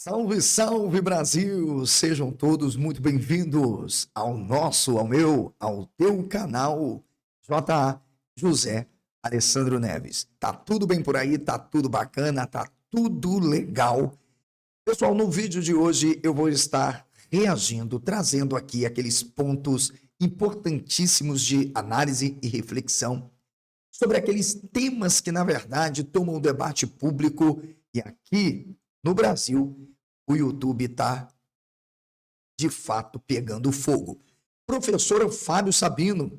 Salve, salve Brasil! Sejam todos muito bem-vindos ao teu canal J. José Alessandro Neves. Tá tudo bem por aí? Tá tudo bacana? Tá tudo legal? Pessoal, no vídeo de hoje eu vou estar reagindo, trazendo aqui aqueles pontos importantíssimos de análise e reflexão sobre aqueles temas que, na verdade, tomam o debate público e aqui no Brasil, o YouTube está, de fato, pegando fogo. Professor Fábio Sabino,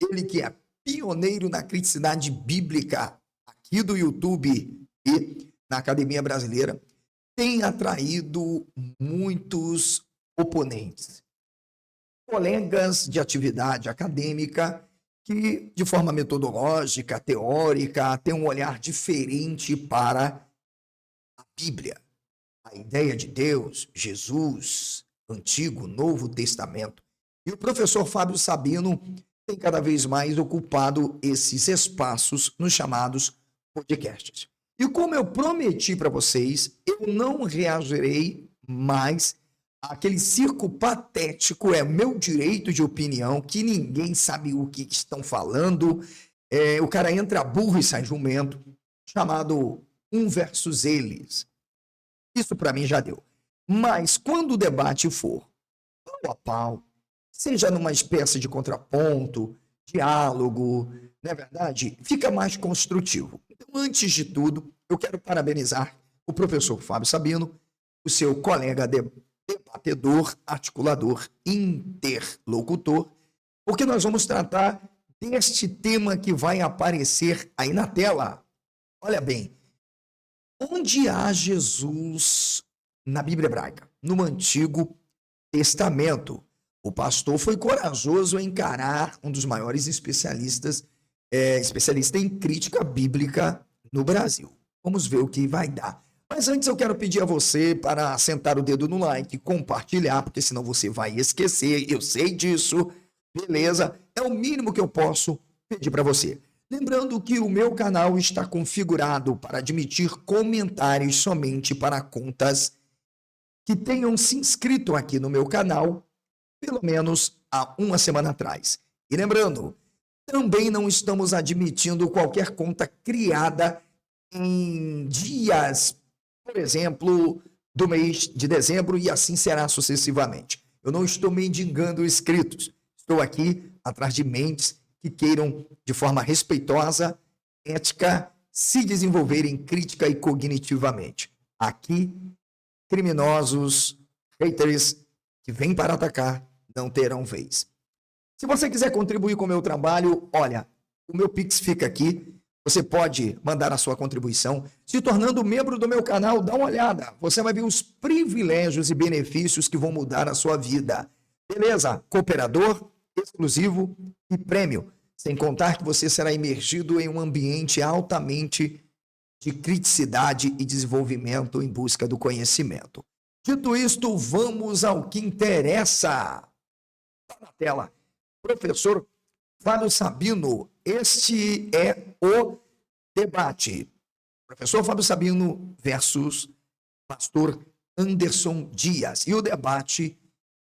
ele que é pioneiro na criticidade bíblica aqui do YouTube e na Academia Brasileira, tem atraído muitos oponentes, colegas de atividade acadêmica que, de forma metodológica, teórica, têm um olhar diferente para a Bíblia, a ideia de Deus, Jesus, Antigo, Novo Testamento. E o professor Fábio Sabino tem cada vez mais ocupado esses espaços nos chamados podcasts. E como eu prometi para vocês, eu não reagirei mais àquele circo patético, é meu direito de opinião, que ninguém sabe o que estão falando, o cara entra burro e sai jumento, chamado um versus eles. Isso para mim já deu. Mas quando o debate for pau a pau, seja numa espécie de contraponto, diálogo, não é verdade? Fica mais construtivo. Então, antes de tudo, eu quero parabenizar o professor Fábio Sabino, o seu colega debatedor, articulador, interlocutor, porque nós vamos tratar deste tema que vai aparecer aí na tela. Olha bem, onde há Jesus na Bíblia hebraica? No Antigo Testamento. O pastor foi corajoso em encarar um dos maiores especialista em crítica bíblica no Brasil. Vamos ver o que vai dar. Mas antes eu quero pedir a você para sentar o dedo no like, compartilhar, porque senão você vai esquecer, eu sei disso, beleza? É o mínimo que eu posso pedir para você. Lembrando que o meu canal está configurado para admitir comentários somente para contas que tenham se inscrito aqui no meu canal pelo menos há uma semana atrás. E lembrando, também não estamos admitindo qualquer conta criada em dias, por exemplo, do mês de dezembro e assim será sucessivamente. Eu não estou mendigando inscritos. Estou aqui atrás de mentes que queiram, de forma respeitosa, ética, se desenvolverem crítica e cognitivamente. Aqui, criminosos, haters que vêm para atacar, não terão vez. Se você quiser contribuir com o meu trabalho, olha, o meu Pix fica aqui. Você pode mandar a sua contribuição se tornando membro do meu canal. Dá uma olhada. Você vai ver os privilégios e benefícios que vão mudar a sua vida. Beleza? Cooperador, exclusivo e prêmio. Sem contar que você será imergido em um ambiente altamente de criticidade e desenvolvimento em busca do conhecimento. Dito isto, vamos ao que interessa. Está na tela. Professor Fábio Sabino, este é o debate. Professor Fábio Sabino versus pastor Anderson Dias. E o debate,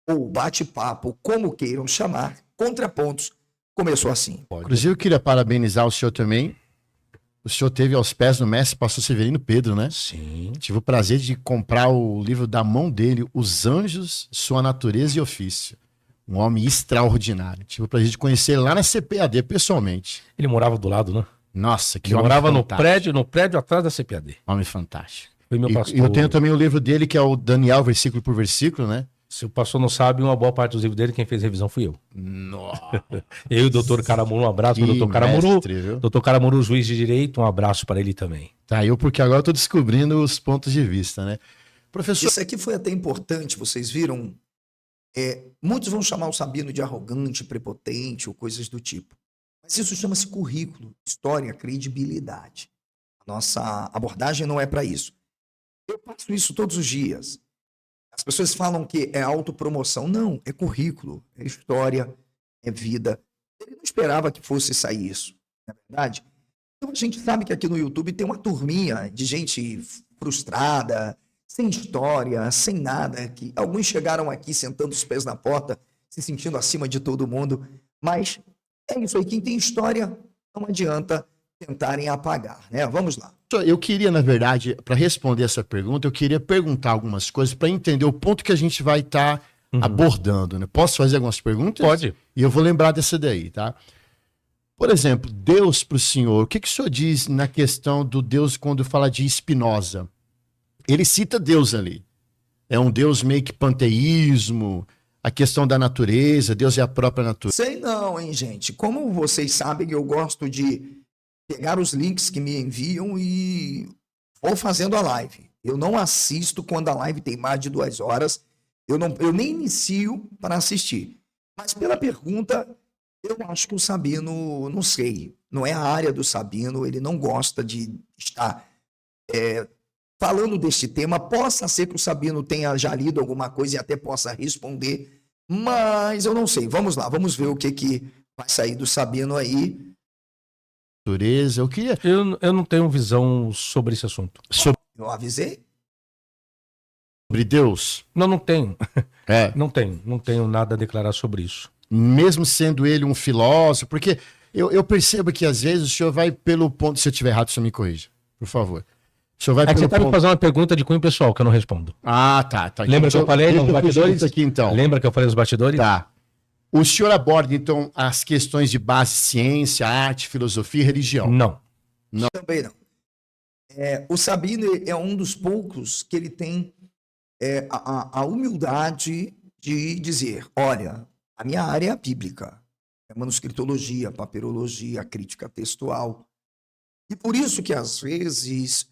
ou bate-papo, como queiram chamar, contrapontos, começou assim. Inclusive, eu queria parabenizar o senhor também. O senhor teve aos pés do mestre pastor Severino Pedro, né? Sim. Tive o prazer de comprar o livro da mão dele, Os Anjos, Sua Natureza e Ofício. Um homem extraordinário. Tive o prazer de conhecer ele lá na CPAD, pessoalmente. Ele morava do lado, né? Nossa, que Ele homem morava fantástico. no prédio atrás da CPAD. Homem fantástico. Foi meu pastor. E eu tenho também o livro dele, que é o Daniel, versículo por versículo, né? Se o pastor não sabe, uma boa parte dos livros dele, quem fez revisão fui eu. Nossa. Eu e o doutor Caramuru, um abraço pro doutor Caramuru. Mestre, viu? Doutor Caramuru, juiz de direito, um abraço para ele também. Tá, porque agora eu tô descobrindo os pontos de vista, né? Professor... Isso aqui foi até importante, vocês viram? Muitos vão chamar o Sabino de arrogante, prepotente ou coisas do tipo. Mas isso chama-se currículo, história, credibilidade. A nossa abordagem não é para isso. Eu faço isso todos os dias. As pessoas falam que é autopromoção. Não, é currículo, é história, é vida. Ele não esperava que fosse sair isso, não é verdade? Então a gente sabe que aqui no YouTube tem uma turminha de gente frustrada, sem história, sem nada. Que alguns chegaram aqui sentando os pés na porta, se sentindo acima de todo mundo. Mas é isso aí, quem tem história não adianta tentarem apagar, né? Vamos lá. Eu queria, na verdade, para responder essa pergunta, eu queria perguntar algumas coisas para entender o ponto que a gente vai estar abordando, né? Posso fazer algumas perguntas? Pode. E eu vou lembrar dessa daí, tá? Por exemplo, Deus para o senhor, o que o senhor diz na questão do Deus quando fala de Spinoza? Ele cita Deus ali. É um Deus meio que panteísmo, a questão da natureza, Deus é a própria natureza. Sei não, hein, gente? Como vocês sabem, eu gosto de pegar os links que me enviam e vou fazendo a live. Eu não assisto quando a live tem mais de 2 horas. Eu nem inicio para assistir. Mas pela pergunta, eu acho que o Sabino, não sei, não é a área do Sabino, ele não gosta de estar falando deste tema. Possa ser que o Sabino tenha já lido alguma coisa e até possa responder, mas eu não sei. Vamos lá, vamos ver o que vai sair do Sabino aí. Natureza, eu queria... Eu não tenho visão sobre esse assunto. Eu avisei? Sobre Deus? Não tenho. É. Não tenho nada a declarar sobre isso. Mesmo sendo ele um filósofo, porque eu percebo que às vezes o senhor vai pelo ponto... Se eu estiver errado, o senhor me corrija, por favor. O senhor vai É que pelo você tá me ponto... fazendo uma pergunta de cunho pessoal que eu não respondo. Ah, tá. Lembra que eu falei nos bastidores? Aqui, então. Lembra que eu falei nos bastidores? Tá. O senhor aborda, então, as questões de base, ciência, arte, filosofia e religião? Não. Também não. O Sabino é um dos poucos que ele tem a humildade de dizer, olha, a minha área é a bíblica, é manuscritologia, papirologia, crítica textual. E por isso que, às vezes,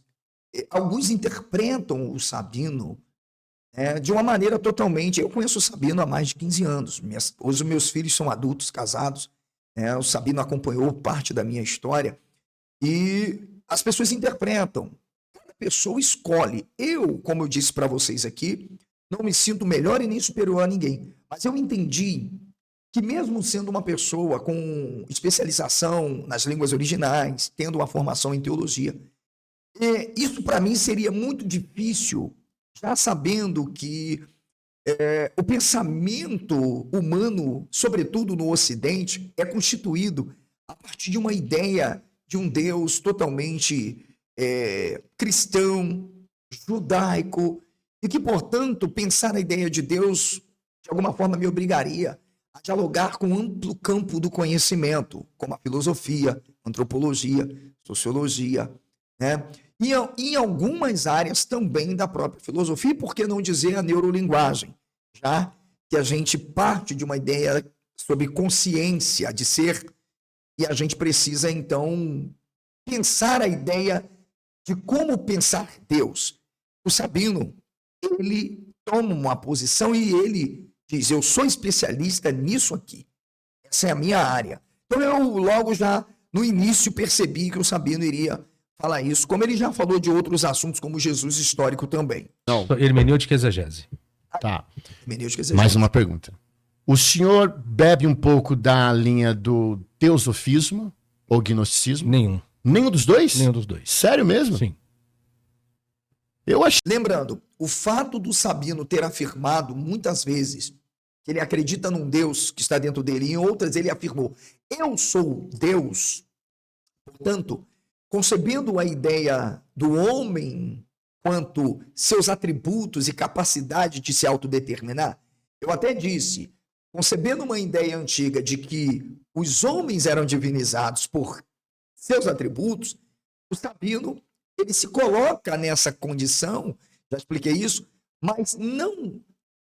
alguns interpretam o Sabino de uma maneira totalmente... Eu conheço o Sabino há mais de 15 anos. Hoje os meus filhos são adultos, casados. O Sabino acompanhou parte da minha história. E as pessoas interpretam. Cada pessoa escolhe. Eu, como eu disse para vocês aqui, não me sinto melhor e nem superior a ninguém. Mas eu entendi que mesmo sendo uma pessoa com especialização nas línguas originais, tendo uma formação em teologia, isso para mim seria muito difícil, já sabendo que o pensamento humano, sobretudo no Ocidente, é constituído a partir de uma ideia de um Deus totalmente cristão, judaico, e que, portanto, pensar na ideia de Deus, de alguma forma, me obrigaria a dialogar com um amplo campo do conhecimento, como a filosofia, antropologia, sociologia, né? E em algumas áreas também da própria filosofia, por que não dizer a neurolinguagem, já que a gente parte de uma ideia sobre consciência de ser, e a gente precisa, então, pensar a ideia de como pensar Deus. O Sabino, ele toma uma posição e ele diz, eu sou especialista nisso aqui, essa é a minha área. Então eu logo já, no início, percebi que o Sabino iria falar isso, como ele já falou de outros assuntos, como Jesus histórico também. Não. Hermenêutica e exegese. Tá. Hermenêutica e exegese. Mais uma pergunta. O senhor bebe um pouco da linha do teosofismo ou gnosticismo? Nenhum. Nenhum dos dois? Nenhum dos dois. Sério mesmo? Sim. Eu acho. Lembrando, o fato do Sabino ter afirmado muitas vezes que ele acredita num Deus que está dentro dele, e em outras ele afirmou, eu sou Deus. Portanto, concebendo a ideia do homem quanto seus atributos e capacidade de se autodeterminar, eu até disse, concebendo uma ideia antiga de que os homens eram divinizados por seus atributos, o Sabino, ele se coloca nessa condição, já expliquei isso, mas não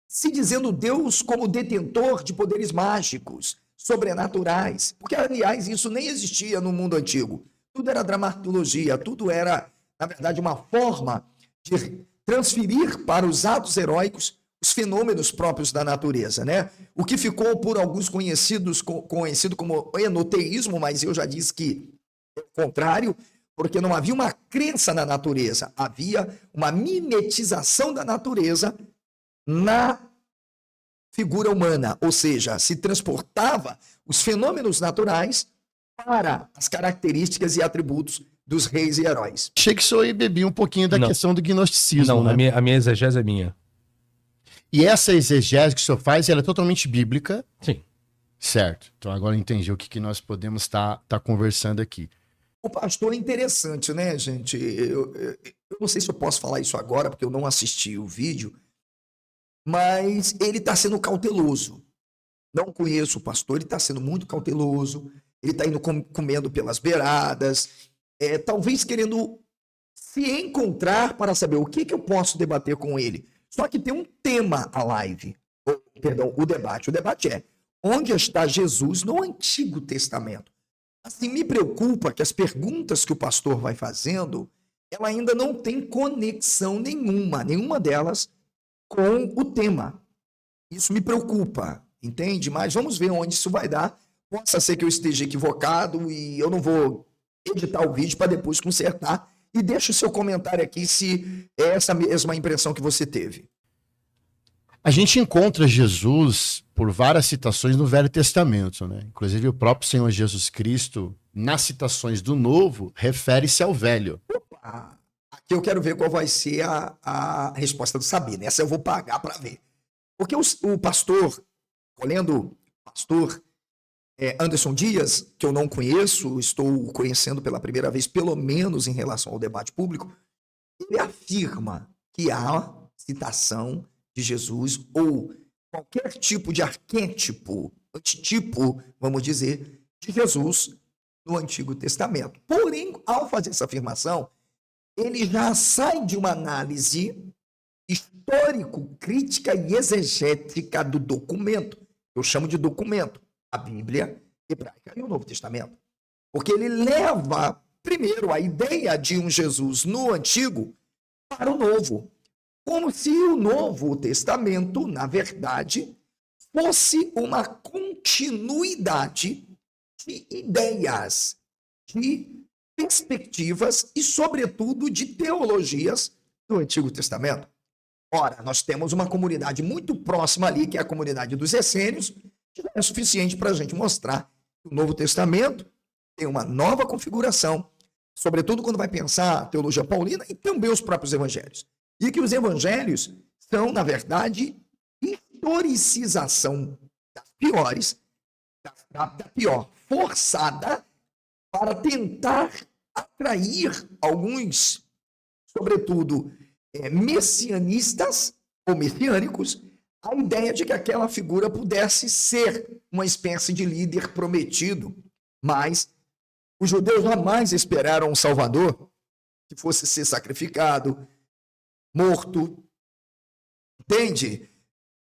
se dizendo Deus como detentor de poderes mágicos, sobrenaturais, porque, aliás, isso nem existia no mundo antigo. Tudo era dramaturgia, tudo era, na verdade, uma forma de transferir para os atos heróicos os fenômenos próprios da natureza, né? O que ficou por alguns conhecido como enoteísmo, mas eu já disse que é o contrário, porque não havia uma crença na natureza, havia uma mimetização da natureza na figura humana, ou seja, se transportava os fenômenos naturais para as características e atributos dos reis e heróis. Achei que o senhor aí bebia um pouquinho da Não. questão do gnosticismo, Não, né? a minha exegese é minha. E essa exegese que o senhor faz, ela é totalmente bíblica. Sim. Certo. Então agora eu entendi o que nós podemos estar conversando aqui. O pastor é interessante, né, gente? Eu não sei se eu posso falar isso agora, porque eu não assisti o vídeo, mas ele está sendo cauteloso. Não conheço o pastor, ele está sendo muito cauteloso, ele está indo comendo pelas beiradas, talvez querendo se encontrar para saber o que eu posso debater com ele. Só que tem um tema a live, perdão, o debate. O debate é: onde está Jesus no Antigo Testamento? Assim, me preocupa que as perguntas que o pastor vai fazendo, ela ainda não tem conexão nenhuma delas com o tema. Isso me preocupa, entende? Mas vamos ver onde isso vai dar. Possa ser que eu esteja equivocado e eu não vou editar o vídeo para depois consertar. E deixa o seu comentário aqui se é essa mesma impressão que você teve. A gente encontra Jesus por várias citações no Velho Testamento, né? Inclusive o próprio Senhor Jesus Cristo, nas citações do Novo, refere-se ao Velho. Opa, aqui eu quero ver qual vai ser a resposta do Sabino. Essa eu vou pagar para ver. Porque o pastor, olhando o pastor Anderson Dias, que eu não conheço, estou conhecendo pela primeira vez, pelo menos em relação ao debate público, ele afirma que há citação de Jesus ou qualquer tipo de arquétipo, antitipo, vamos dizer, de Jesus no Antigo Testamento. Porém, ao fazer essa afirmação, ele já sai de uma análise histórico-crítica e exegética do documento. Eu chamo de documento a Bíblia hebraica e o Novo Testamento. Porque ele leva, primeiro, a ideia de um Jesus no Antigo para o Novo. Como se o Novo Testamento, na verdade, fosse uma continuidade de ideias, de perspectivas e, sobretudo, de teologias do Antigo Testamento. Ora, nós temos uma comunidade muito próxima ali, que é a comunidade dos essênios, que é suficiente para a gente mostrar que o Novo Testamento tem uma nova configuração, sobretudo quando vai pensar a teologia paulina e também os próprios evangelhos. E que os evangelhos são, na verdade, historicização das piores, da pior forçada para tentar atrair alguns, sobretudo, messianistas ou messiânicos, a ideia de que aquela figura pudesse ser uma espécie de líder prometido. Mas os judeus jamais esperaram um Salvador que fosse ser sacrificado, morto, entende?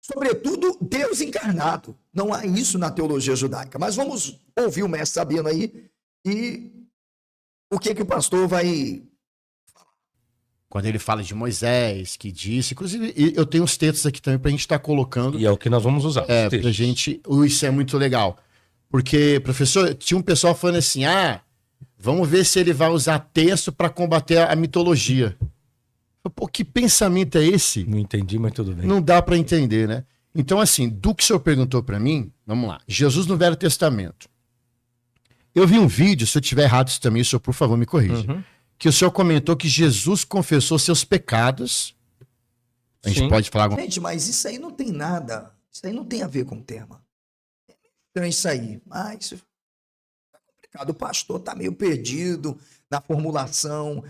Sobretudo, Deus encarnado. Não há isso na teologia judaica. Mas vamos ouvir o mestre Sabino aí e o que o pastor vai... Quando ele fala de Moisés, que disse... Inclusive, eu tenho os textos aqui também pra gente estar colocando. E é o que nós vamos usar. Pra gente... Isso é muito legal. Porque, professor, tinha um pessoal falando assim, vamos ver se ele vai usar texto para combater a mitologia. Pô, que pensamento é esse? Não entendi, mas tudo bem. Não dá para entender, né? Então, assim, do que o senhor perguntou para mim, vamos lá. Jesus no Velho Testamento. Eu vi um vídeo, se eu tiver errado isso também, o senhor, por favor, me corrija. Uhum. Que o senhor comentou que Jesus confessou seus pecados. A gente pode falar alguma... Gente, mas isso aí não tem nada. Isso aí não tem a ver com o tema. Então, isso aí. Mas é complicado. O pastor está meio perdido na formulação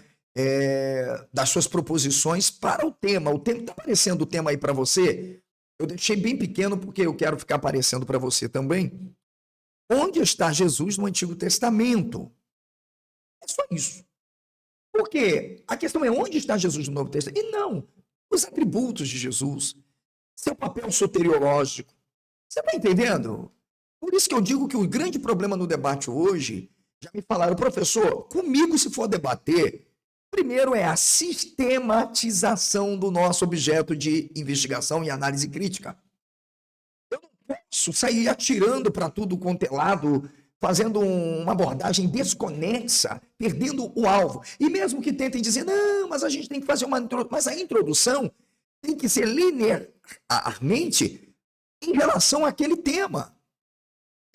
das suas proposições para o tema. O tema está aparecendo o tema aí para você? Eu deixei bem pequeno porque eu quero ficar aparecendo para você também. Onde está Jesus no Antigo Testamento? É só isso. Porque a questão é onde está Jesus no Novo Testamento? E não, os atributos de Jesus, seu papel soteriológico. Você está entendendo? Por isso que eu digo que o grande problema no debate hoje, já me falaram, professor, comigo se for debater, primeiro é a sistematização do nosso objeto de investigação e análise crítica. Eu não posso sair atirando para tudo quanto é lado, fazendo uma abordagem desconexa, perdendo o alvo. E mesmo que tentem dizer, não, mas a gente tem que fazer uma introdução, mas a introdução tem que ser linearmente em relação àquele tema.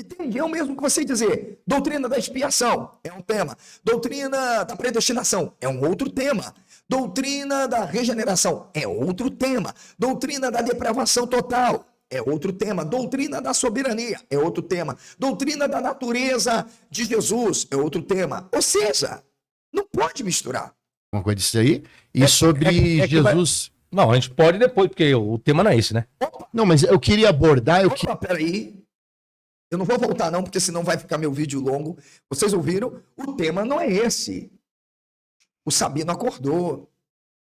Entende? É o mesmo que você dizer, doutrina da expiação é um tema, doutrina da predestinação é um outro tema, doutrina da regeneração é outro tema, doutrina da depravação total é outro tema, doutrina da soberania é outro tema, doutrina da natureza de Jesus é outro tema. Ou seja, não pode misturar. Uma coisa disso aí. E sobre Jesus. Não, a gente pode depois, porque o tema não é esse, né? Não, mas eu queria abordar. Opa, peraí. Eu não vou voltar não, porque senão vai ficar meu vídeo longo. Vocês ouviram? O tema não é esse. O Sabino acordou.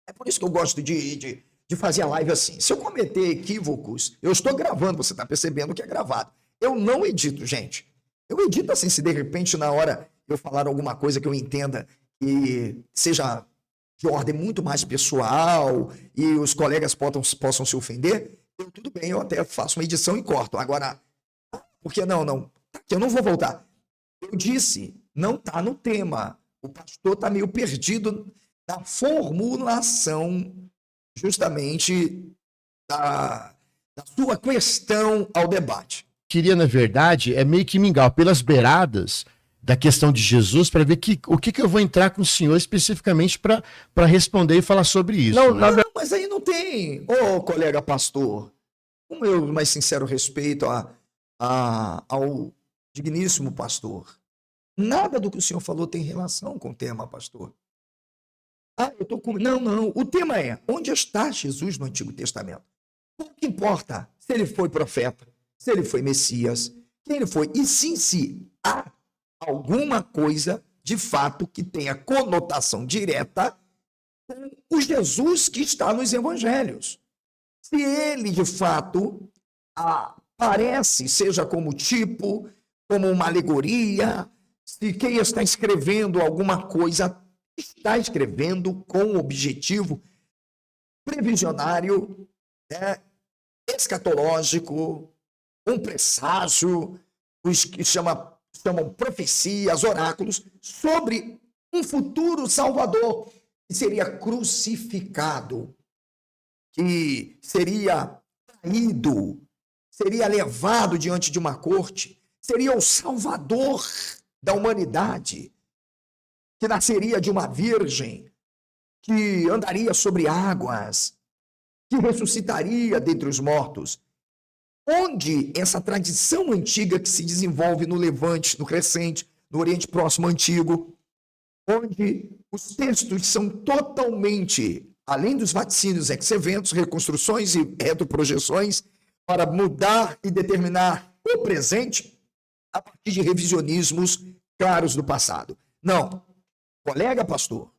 É por isso que eu gosto de fazer a live assim. Se eu cometer equívocos, eu estou gravando, você está percebendo que é gravado. Eu não edito, gente. Eu edito assim, se de repente na hora eu falar alguma coisa que eu entenda que seja de ordem muito mais pessoal e os colegas possam se ofender, tudo bem, eu até faço uma edição e corto. Agora, porque não, eu não vou voltar. Eu disse, não está no tema. O pastor está meio perdido na formulação justamente da sua questão ao debate. Queria, na verdade, é meio que mingau pelas beiradas da questão de Jesus para ver o que eu vou entrar com o senhor especificamente para responder e falar sobre isso. Não, né? Mas aí não tem. Ô, colega pastor, com o meu mais sincero respeito ao digníssimo pastor, nada do que o senhor falou tem relação com o tema, pastor. Eu tô com... Não. O tema é, onde está Jesus no Antigo Testamento? O que importa se ele foi profeta, se ele foi Messias, quem ele foi, e sim, se há alguma coisa, de fato, que tenha conotação direta com o Jesus que está nos evangelhos. Se ele, de fato, aparece, seja como tipo, como uma alegoria, se quem está escrevendo alguma coisa, está escrevendo com o objetivo previsionário, escatológico, um presságio, os que chamam profecias, oráculos, sobre um futuro Salvador que seria crucificado, que seria traído, seria levado diante de uma corte, seria o Salvador da humanidade, que nasceria de uma virgem, que andaria sobre águas, que ressuscitaria dentre os mortos. Onde essa tradição antiga que se desenvolve no Levante, no Crescente, no Oriente Próximo Antigo, onde os textos são totalmente, além dos vaticínios, ex-eventos, reconstruções e retroprojeções, para mudar e determinar o presente a partir de revisionismos claros do passado. Não. Colega pastor,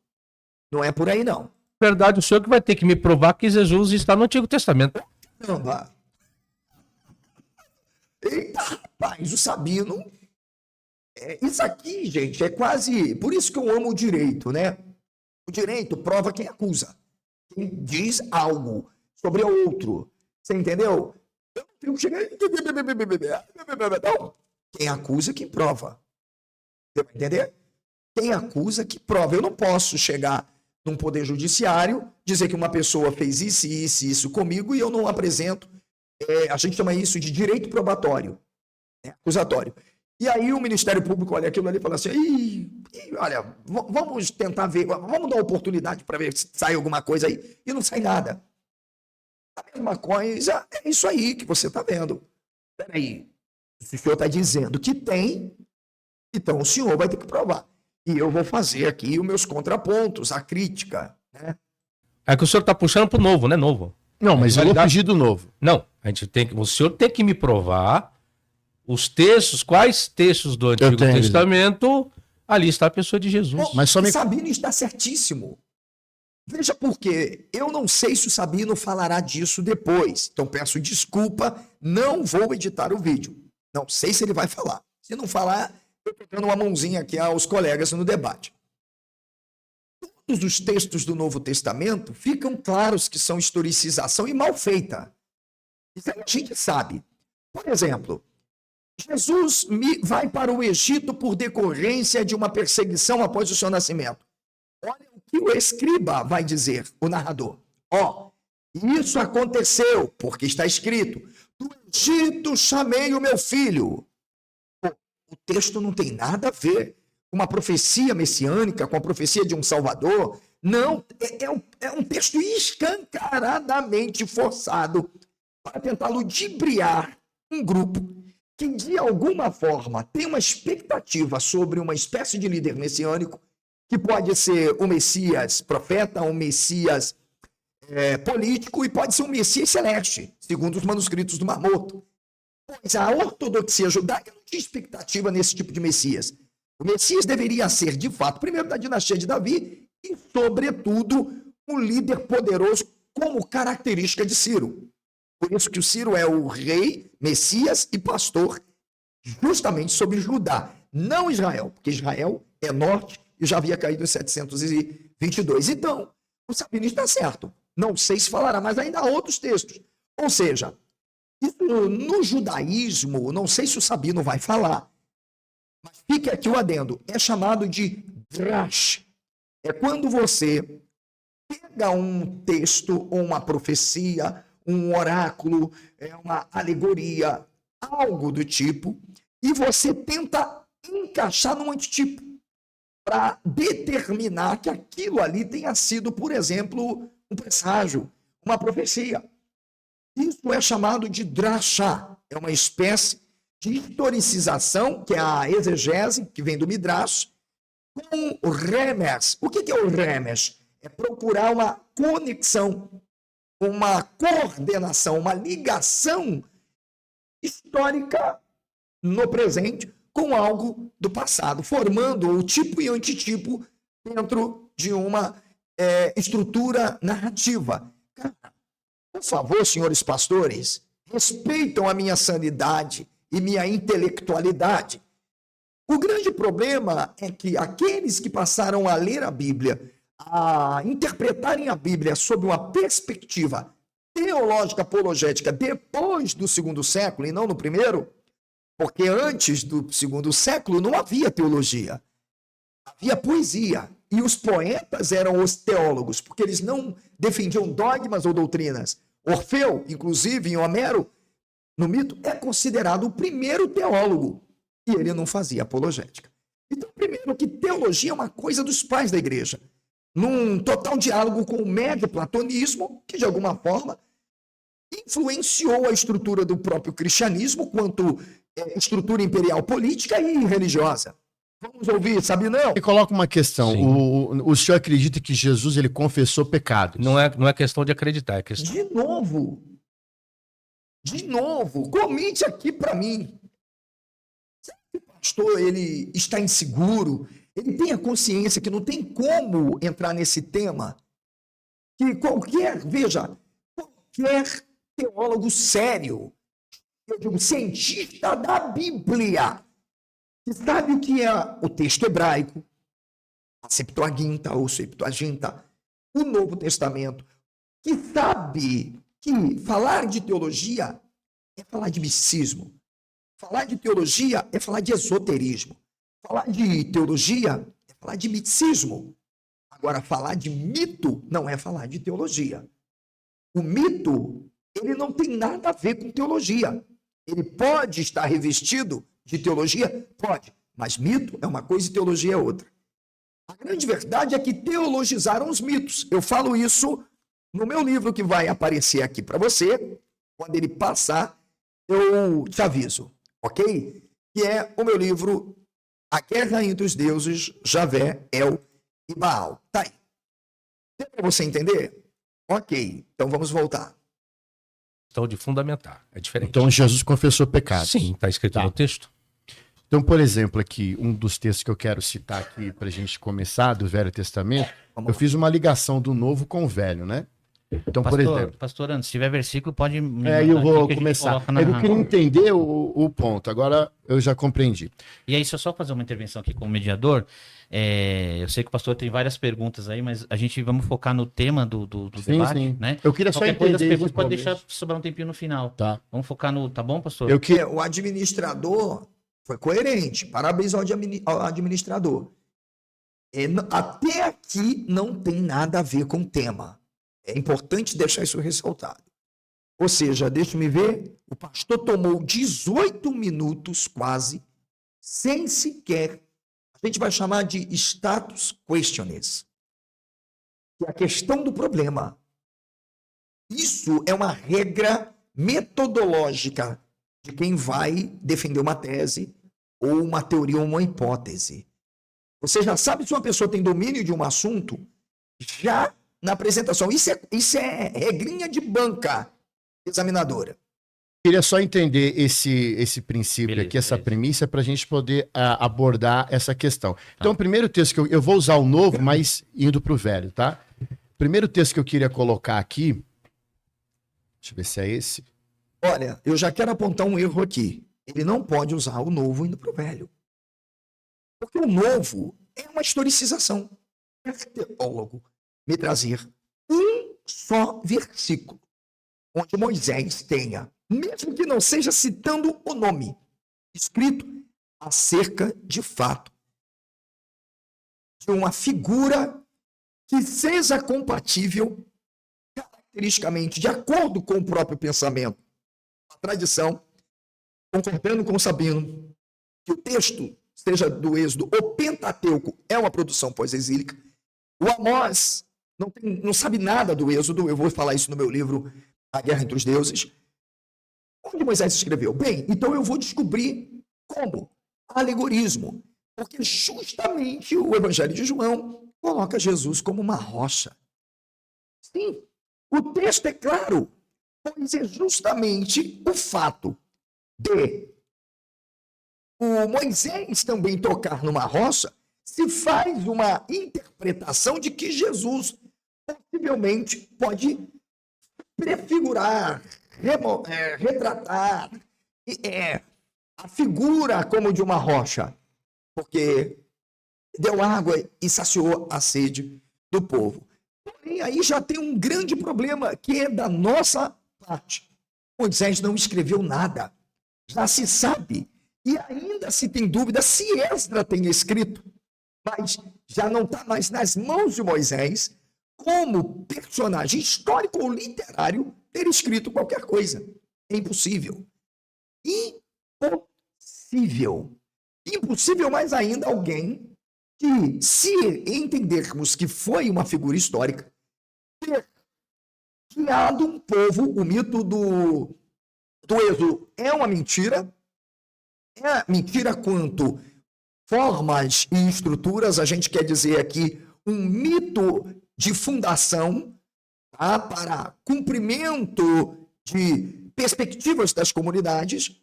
não é por aí não. Na verdade, o senhor que vai ter que me provar que Jesus está no Antigo Testamento. Caramba. Eita, rapaz, o Sabino. Isso aqui, gente, é quase... Por isso que eu amo o direito, né? O direito prova quem acusa. Quem diz algo sobre o outro. Você entendeu? Eu não tenho que chegar... Não. Quem acusa, quem prova. Você vai entender? Quem acusa, que prova. Eu não posso chegar num poder judiciário, dizer que uma pessoa fez isso comigo e eu não apresento. A gente chama isso de direito probatório, acusatório. E aí o Ministério Público olha aquilo ali e fala assim, olha, vamos tentar ver, vamos dar uma oportunidade para ver se sai alguma coisa aí. E não sai nada. A mesma coisa é isso aí que você está vendo. Peraí, o senhor está dizendo que tem, então o senhor vai ter que provar. E eu vou fazer aqui os meus contrapontos, a crítica. Né? É que o senhor está puxando para o novo, né? Novo. Não, mas eu vou fugir do novo. Não, o senhor tem que me provar os textos, quais textos do Antigo Testamento, ali está a pessoa de Jesus. Mas Sabino está certíssimo. Veja por quê. Eu não sei se o Sabino falará disso depois. Então peço desculpa, não vou editar o vídeo. Não sei se ele vai falar. Se não falar, eu estou dando uma mãozinha aqui aos colegas no debate. Todos os textos do Novo Testamento ficam claros que são historicização e mal feita. Isso a gente sabe. Por exemplo, Jesus vai para o Egito por decorrência de uma perseguição após o seu nascimento. Olha o que o escriba vai dizer, o narrador. Isso aconteceu, porque está escrito, do Egito chamei o meu filho. O texto não tem nada a ver com uma profecia messiânica, com a profecia de um Salvador. Não, é um texto escancaradamente forçado para tentar ludibriar um grupo que, de alguma forma, tem uma expectativa sobre uma espécie de líder messiânico, que pode ser o Messias profeta, um Messias político, e pode ser um Messias celeste, segundo os manuscritos do Mar Morto. Pois a ortodoxia judaica não tinha expectativa nesse tipo de Messias. O Messias deveria ser, de fato, primeiro da dinastia de Davi e, sobretudo, um líder poderoso como característica de Ciro. Por isso que o Ciro é o rei, Messias e pastor justamente sobre Judá, não Israel, porque Israel é norte e já havia caído em 722. Então, o Sabino está certo. Não sei se falará, mas ainda há outros textos. Ou seja, isso no judaísmo, não sei se o Sabino vai falar, mas fique aqui o adendo, é chamado de drash. É quando você pega um texto, ou uma profecia, um oráculo, uma alegoria, algo do tipo, e você tenta encaixar num antitipo para determinar que aquilo ali tenha sido, por exemplo, um presságio, uma profecia. Isso é chamado de drachá, é uma espécie de historicização, que é a exegese, que vem do Midrash, com o remes. O que é o remes? É procurar uma conexão, uma coordenação, uma ligação histórica no presente com algo do passado, formando o tipo e o antitipo dentro de uma estrutura narrativa. Cara, por favor, senhores pastores, respeitam a minha sanidade e minha intelectualidade. O grande problema é que aqueles que passaram a ler a Bíblia, a interpretarem a Bíblia sob uma perspectiva teológica apologética depois do segundo século e não no primeiro, porque antes do segundo século não havia teologia, havia poesia. E os poetas eram os teólogos, porque eles não defendiam dogmas ou doutrinas. Orfeu, inclusive, em Homero, no mito, é considerado o primeiro teólogo. E ele não fazia apologética. Então, primeiro que teologia é uma coisa dos pais da igreja. Num total diálogo com o médio platonismo, que de alguma forma influenciou a estrutura do próprio cristianismo quanto estrutura imperial política e religiosa. Vamos ouvir, sabe não? E coloca uma questão. O senhor acredita que Jesus ele confessou pecados? Não é questão de acreditar, é questão... De novo, comente aqui para mim. Será que o pastor ele está inseguro? Ele tem a consciência que não tem como entrar nesse tema? Que qualquer teólogo sério, eu digo cientista da Bíblia, que sabe o que é o texto hebraico, a Septuaginta ou Septuaginta, o Novo Testamento, que sabe que falar de teologia é falar de misticismo, falar de teologia é falar de esoterismo, falar de teologia é falar de misticismo. Agora, falar de mito não é falar de teologia. O mito, ele não tem nada a ver com teologia. Ele pode estar revestido de teologia? Pode. Mas mito é uma coisa e teologia é outra. A grande verdade é que teologizaram os mitos. Eu falo isso no meu livro que vai aparecer aqui para você. Quando ele passar, eu te aviso, ok? Que é o meu livro A Guerra entre os Deuses, Javé, El e Baal. Tá aí. Deu para você entender? Ok. Então vamos voltar. Questão de fundamentar, é diferente. Então Jesus confessou pecados. Sim, está escrito no texto. Então, por exemplo, aqui, um dos textos que eu quero citar aqui para a gente começar, do Velho Testamento, eu fiz uma ligação do Novo com o Velho, né? Então, por exemplo... Pastor Anderson, se tiver versículo, pode... eu vou começar. Eu queria entender o ponto, agora eu já compreendi. E aí, se eu só fazer uma intervenção aqui como mediador, eu sei que o pastor tem várias perguntas aí, mas vamos focar no tema do debate, sim. né? Eu queria só entender as perguntas pode deixar sobrar um tempinho no final. Tá. Vamos focar no... Tá bom, pastor? O administrador foi coerente. Parabéns ao administrador. Até aqui não tem nada a ver com o tema. É importante deixar isso ressaltado. Ou seja, deixa-me ver, o pastor tomou 18 minutos quase sem sequer, a gente vai chamar de status questiones, que é a questão do problema. Isso é uma regra metodológica de quem vai defender uma tese ou uma teoria ou uma hipótese. Você já sabe se uma pessoa tem domínio de um assunto já na apresentação. Isso é regrinha de banca examinadora. Queria só entender esse princípio Beleza, aqui, essa beleza. premissa, para a gente poder abordar essa questão. Então, o primeiro texto que eu vou usar o novo, mas indo para o velho, tá? O primeiro texto que eu queria colocar aqui, deixa eu ver se é esse. Olha, eu já quero apontar um erro aqui. Ele não pode usar o novo indo para o velho. Porque o novo é uma historicização. É teólogo me trazer um só versículo onde Moisés tenha, mesmo que não seja citando o nome, escrito acerca, de fato, de uma figura que seja compatível, caracteristicamente, de acordo com o próprio pensamento, a tradição, concordando com o Sabino, que o texto seja do Êxodo, o Pentateuco é uma produção pós-exílica, o Amós não sabe nada do Êxodo, eu vou falar isso no meu livro, A Guerra entre os Deuses. Onde Moisés escreveu? Bem, então eu vou descobrir como? Alegorismo. Porque justamente o Evangelho de João coloca Jesus como uma rocha. Sim, o texto é claro, pois é justamente o fato de o Moisés também tocar numa rocha, se faz uma interpretação de que Jesus possivelmente pode prefigurar, retratar a figura como de uma rocha, porque deu água e saciou a sede do povo. Porém, aí já tem um grande problema, que é da nossa parte. Moisés não escreveu nada, já se sabe, e ainda se tem dúvida se Esdras tem escrito, mas já não está mais nas mãos de Moisés, como personagem histórico ou literário, ter escrito qualquer coisa. É impossível. Impossível. Impossível mais ainda alguém que, se entendermos que foi uma figura histórica, ter criado um povo, o mito do Êxodo é uma mentira, é mentira quanto formas e estruturas, a gente quer dizer aqui um mito de fundação, tá, para cumprimento de perspectivas das comunidades.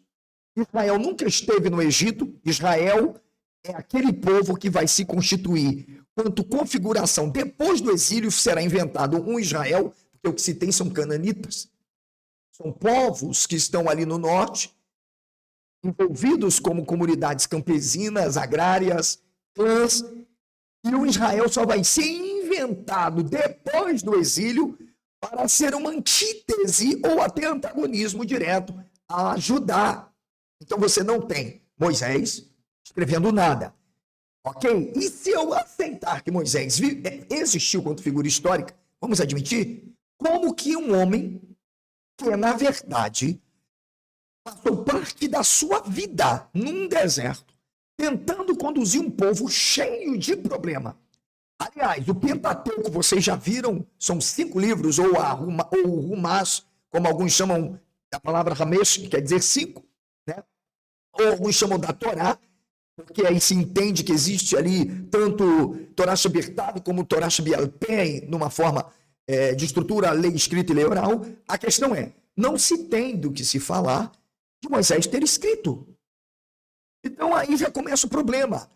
Israel nunca esteve no Egito. Israel é aquele povo que vai se constituir quanto configuração. Depois do exílio será inventado um Israel, porque o que se tem são cananitas. São povos que estão ali no norte, envolvidos como comunidades campesinas, agrárias, clãs, e o Israel só vai ser inventado depois do exílio para ser uma antítese ou até antagonismo direto a Judá. Então você não tem Moisés escrevendo nada, ok? E se eu aceitar que Moisés existiu quanto figura histórica, vamos admitir, como que um homem que, na verdade, passou parte da sua vida num deserto, tentando conduzir um povo cheio de problema. Aliás, o Pentateuco, vocês já viram, são 5 livros, ou o Rumás, como alguns chamam da palavra Ramesh, que quer dizer 5, né? Ou alguns chamam da Torá, porque aí se entende que existe ali tanto Torá Shebertado como Torá Shebialpé, numa forma de estrutura, lei escrita e lei oral. A questão é, não se tem do que se falar de Moisés ter escrito. Então aí já começa o problema.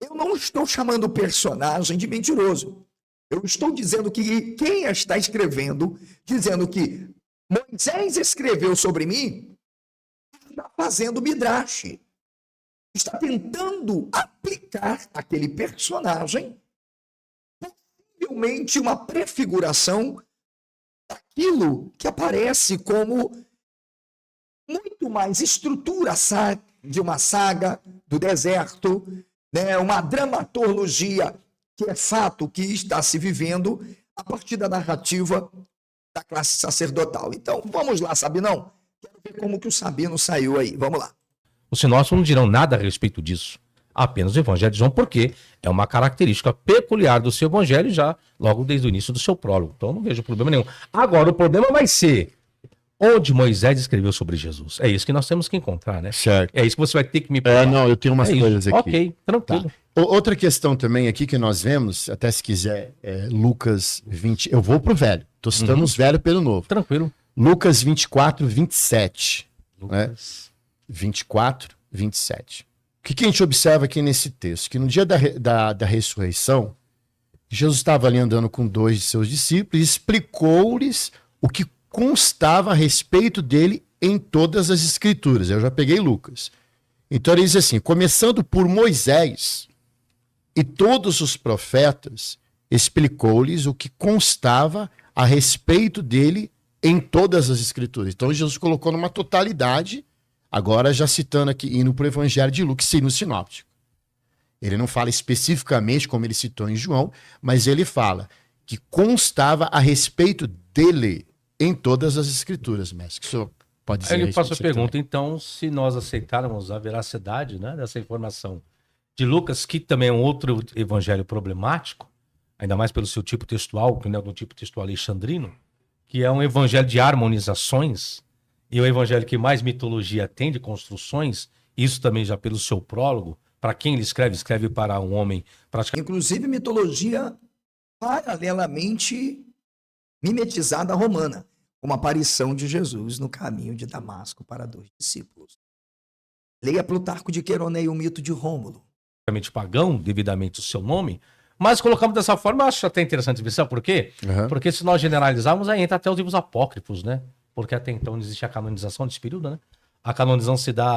Eu não estou chamando o personagem de mentiroso. Eu estou dizendo que quem está escrevendo, dizendo que Moisés escreveu sobre mim, está fazendo midrash. Está tentando aplicar aquele personagem, possivelmente uma prefiguração daquilo que aparece como muito mais estrutura de uma saga do deserto, né? Uma dramaturgia que é fato que está se vivendo a partir da narrativa da classe sacerdotal. Então, vamos lá, Sabinão. Quero ver como que o Sabino saiu aí. Vamos lá. Os sinóticos não dirão nada a respeito disso. Apenas o evangelho de João, porque é uma característica peculiar do seu evangelho já logo desde o início do seu prólogo. Então não vejo problema nenhum. Agora, o problema vai ser onde Moisés escreveu sobre Jesus. É isso que nós temos que encontrar, né? Certo. É isso que você vai ter que me provar. Não, eu tenho umas coisas aqui. Ok, tranquilo. Tá. Outra questão também aqui que nós vemos, até se quiser, Lucas 20. Eu vou pro velho. Tô citando os velhos pelo novo. Tranquilo. Lucas 24, 27. Lucas. 24, 27. O que a gente observa aqui nesse texto? Que no dia da ressurreição, Jesus estava ali andando com 2 de seus discípulos e explicou-lhes o que constava a respeito dele em todas as escrituras. Eu já peguei Lucas. Então ele diz assim, começando por Moisés e todos os profetas, explicou-lhes o que constava a respeito dele em todas as escrituras. Então Jesus colocou numa totalidade, agora já citando aqui, indo para o Evangelho de Lucas, sim, no sinóptico. Ele não fala especificamente como ele citou em João, mas ele fala que constava a respeito dele em todas as escrituras, mestre. Que o senhor pode dizer. Aí ele faz a pergunta, também. então, se nós aceitarmos a veracidade, né, dessa informação de Lucas, que também é um outro evangelho problemático, ainda mais pelo seu tipo textual, que não é do tipo textual alexandrino, que é um evangelho de harmonizações, e o evangelho que mais mitologia tem de construções, isso também já pelo seu prólogo, para quem ele escreve para um homem praticamente... Inclusive mitologia paralelamente mimetizada romana, como a aparição de Jesus no caminho de Damasco para 2 discípulos. Leia Plutarco de Queronei, o mito de Rômulo. pagão, devidamente o seu nome, mas colocamos dessa forma, eu acho até interessante ver, sabe por quê? Porque se nós generalizarmos, aí entra até os livros apócrifos, né? Porque até então não existe a canonização desse período, né? A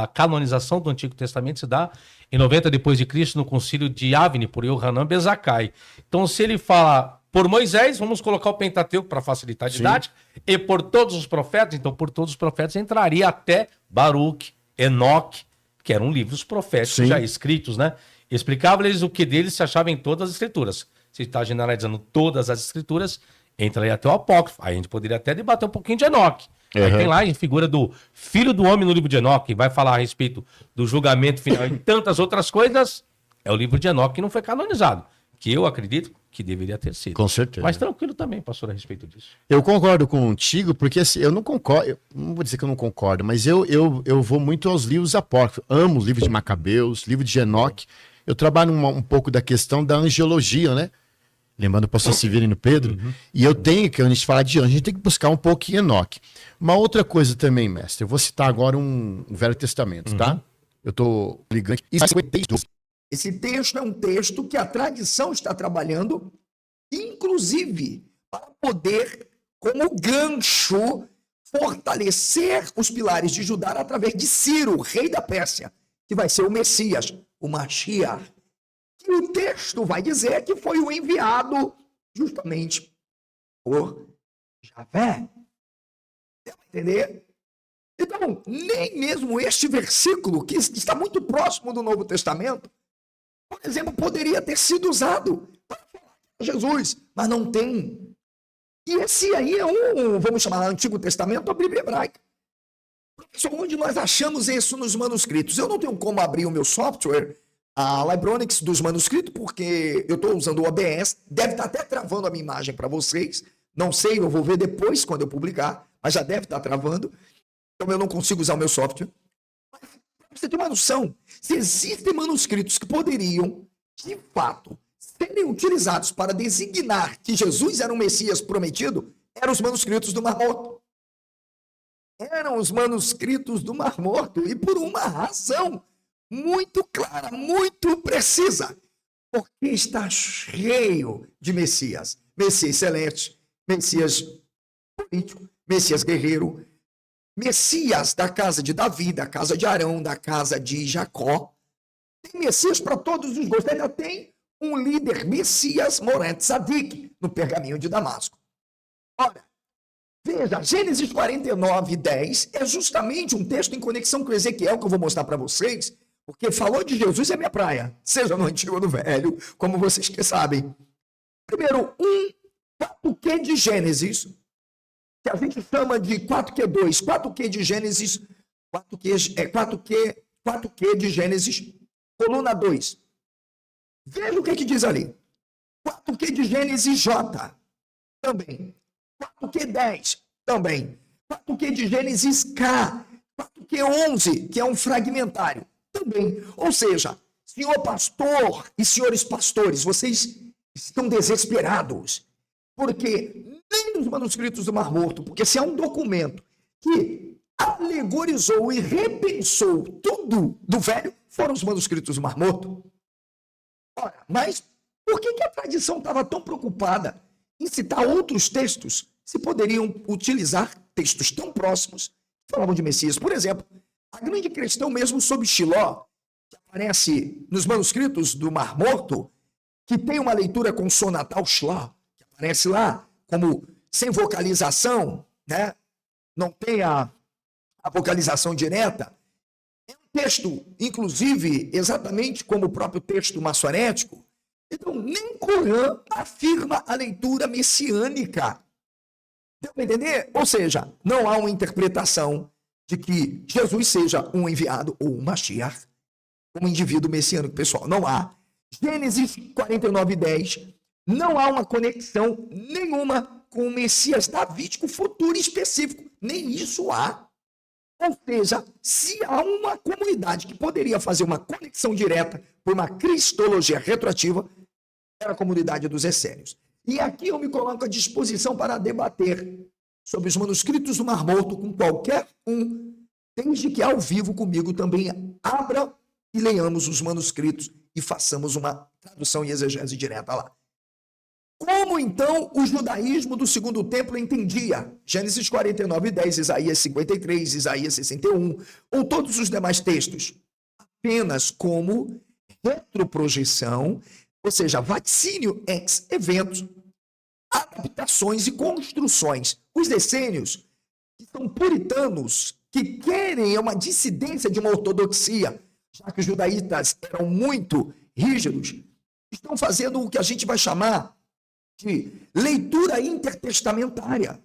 canonização do Antigo Testamento se dá em 90 depois de Cristo no concílio de Avni por Yohanan Bezakai. Então, se ele fala por Moisés, vamos colocar o Pentateuco para facilitar a didática, e por todos os profetas, então por todos os profetas entraria até Baruque, Enoque, que eram livros proféticos já escritos, né? Explicava-lhes o que deles se achava em todas as escrituras. Se está generalizando todas as escrituras, entra aí até o apócrifo. Aí a gente poderia até debater um pouquinho de Enoque. Aí tem lá a figura do filho do homem no livro de Enoque, vai falar a respeito do julgamento final e tantas outras coisas. É o livro de Enoque que não foi canonizado, que eu acredito que deveria ter sido. Com certeza. Mas tranquilo também, pastor, a respeito disso. Eu concordo contigo, porque assim, eu não concordo, não vou dizer que eu não concordo, mas eu vou muito aos livros apócrifos. Amo os livros de Macabeus, livro de Enoque. Eu trabalho um pouco da questão da angelologia, né? Lembrando o pastor Severino Pedro. E eu tenho, que a gente fala de anjo, a gente tem que buscar um pouco em Enoque. Uma outra coisa também, mestre, eu vou citar agora um Velho Testamento, tá? Eu tô ligando aqui. Esse texto é um texto que a tradição está trabalhando, inclusive, para poder, como gancho, fortalecer os pilares de Judá através de Ciro, rei da Pérsia, que vai ser o Messias, o Mashiach. E o texto vai dizer que foi o enviado justamente por Javé. Deu para entender? Então, nem mesmo este versículo, que está muito próximo do Novo Testamento, por exemplo, poderia ter sido usado para falar de Jesus, mas não tem. E esse aí é vamos chamar lá, Antigo Testamento, a Bíblia hebraica. Professor, onde nós achamos isso nos manuscritos? Eu não tenho como abrir o meu software, a Libronics dos manuscritos, porque eu estou usando o OBS, deve estar até travando a minha imagem para vocês, não sei, eu vou ver depois quando eu publicar, mas já deve estar travando, então eu não consigo usar o meu software. Mas, para você ter uma noção, se existem manuscritos que poderiam, de fato, serem utilizados para designar que Jesus era um Messias prometido, eram os manuscritos do Mar Morto. Eram os manuscritos do Mar Morto, e por uma razão muito clara, muito precisa, porque está cheio de Messias. Messias celeste, Messias político, Messias guerreiro, Messias da casa de Davi, da casa de Arão, da casa de Jacó. Tem Messias para todos os gostos. Ainda tem um líder, Messias Morent Tzadik, no pergaminho de Damasco. Ora, veja, Gênesis 49, 10 é justamente um texto em conexão com Ezequiel, que eu vou mostrar para vocês, porque falou de Jesus é minha praia, seja no Antigo ou no Velho, como vocês que sabem. Primeiro, 4Q de Gênesis, que a gente chama de 4Q2, 4Q de Gênesis, 4Q 4Q de Gênesis, coluna 2. Veja o que diz ali. 4Q de Gênesis J, também. 4Q10, também. 4Q de Gênesis K, 4Q11, que é um fragmentário, também. Ou seja, senhor pastor e senhores pastores, vocês estão desesperados, porque nem nos manuscritos do Mar Morto, porque se há um documento que alegorizou e repensou tudo do velho, foram os manuscritos do Mar Morto. Ora, mas por que a tradição estava tão preocupada em citar outros textos se poderiam utilizar textos tão próximos que falavam de Messias? Por exemplo, a grande questão mesmo sobre Shiló, que aparece nos manuscritos do Mar Morto, que tem uma leitura consonatal Shiló, que aparece lá como sem vocalização, né? Não tem a vocalização direta. É um texto, inclusive, exatamente como o próprio texto maçorético. Então, nem Corã afirma a leitura messiânica. Deu para entender? Ou seja, não há uma interpretação de que Jesus seja um enviado ou um Mashiach, um indivíduo messiânico, pessoal. Não há. Gênesis 49:10, não há uma conexão nenhuma com o Messias davídico futuro específico. Nem isso há. Ou seja, se há uma comunidade que poderia fazer uma conexão direta por uma cristologia retroativa, era a comunidade dos essênios. E aqui eu me coloco à disposição para debater sobre os manuscritos do Mar Morto com qualquer um, desde que ao vivo comigo também abra e leiamos os manuscritos e façamos uma tradução e exegese direta lá. Como então o judaísmo do segundo templo entendia Gênesis 49:10, Isaías 53, Isaías 61, ou todos os demais textos? Apenas como retroprojeção, ou seja, vaticínio ex eventos, adaptações e construções. Os essênios, que são puritanos, que querem uma dissidência de uma ortodoxia, já que os judaítas eram muito rígidos, estão fazendo o que a gente vai chamar de leitura intertestamentária,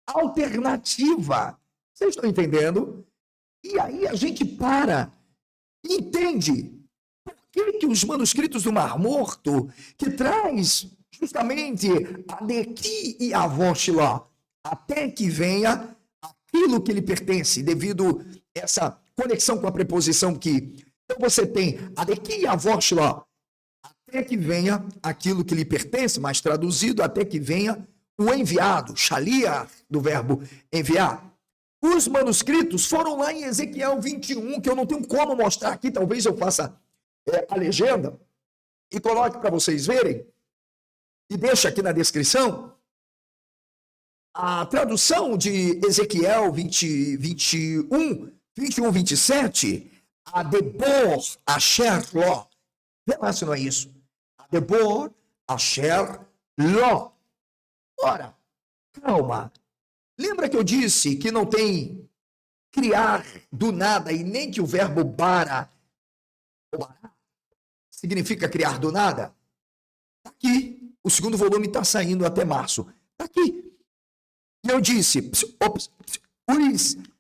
alternativa. Vocês estão entendendo? E aí a gente entende por que os manuscritos do Mar Morto, que traz justamente a Neki e a Voshilá, até que venha aquilo que lhe pertence, devido a essa conexão com a preposição que. Então você tem a Neki e a Voshilá, até que venha aquilo que lhe pertence, mas traduzido, até que venha o enviado, Shaliach, do verbo enviar. Os manuscritos foram lá em Ezequiel 21, que eu não tenho como mostrar aqui, talvez eu faça a legenda e coloque para vocês verem, e deixa aqui na descrição, a tradução de Ezequiel 21, 27, a Debor, Asher, Ló. Vê lá se não é isso. Debor, Asher, Ló. Ora, calma. Lembra que eu disse que não tem criar do nada e nem que o verbo bara significa criar do nada? Está aqui. O segundo volume está saindo até março. Está aqui. E eu disse, os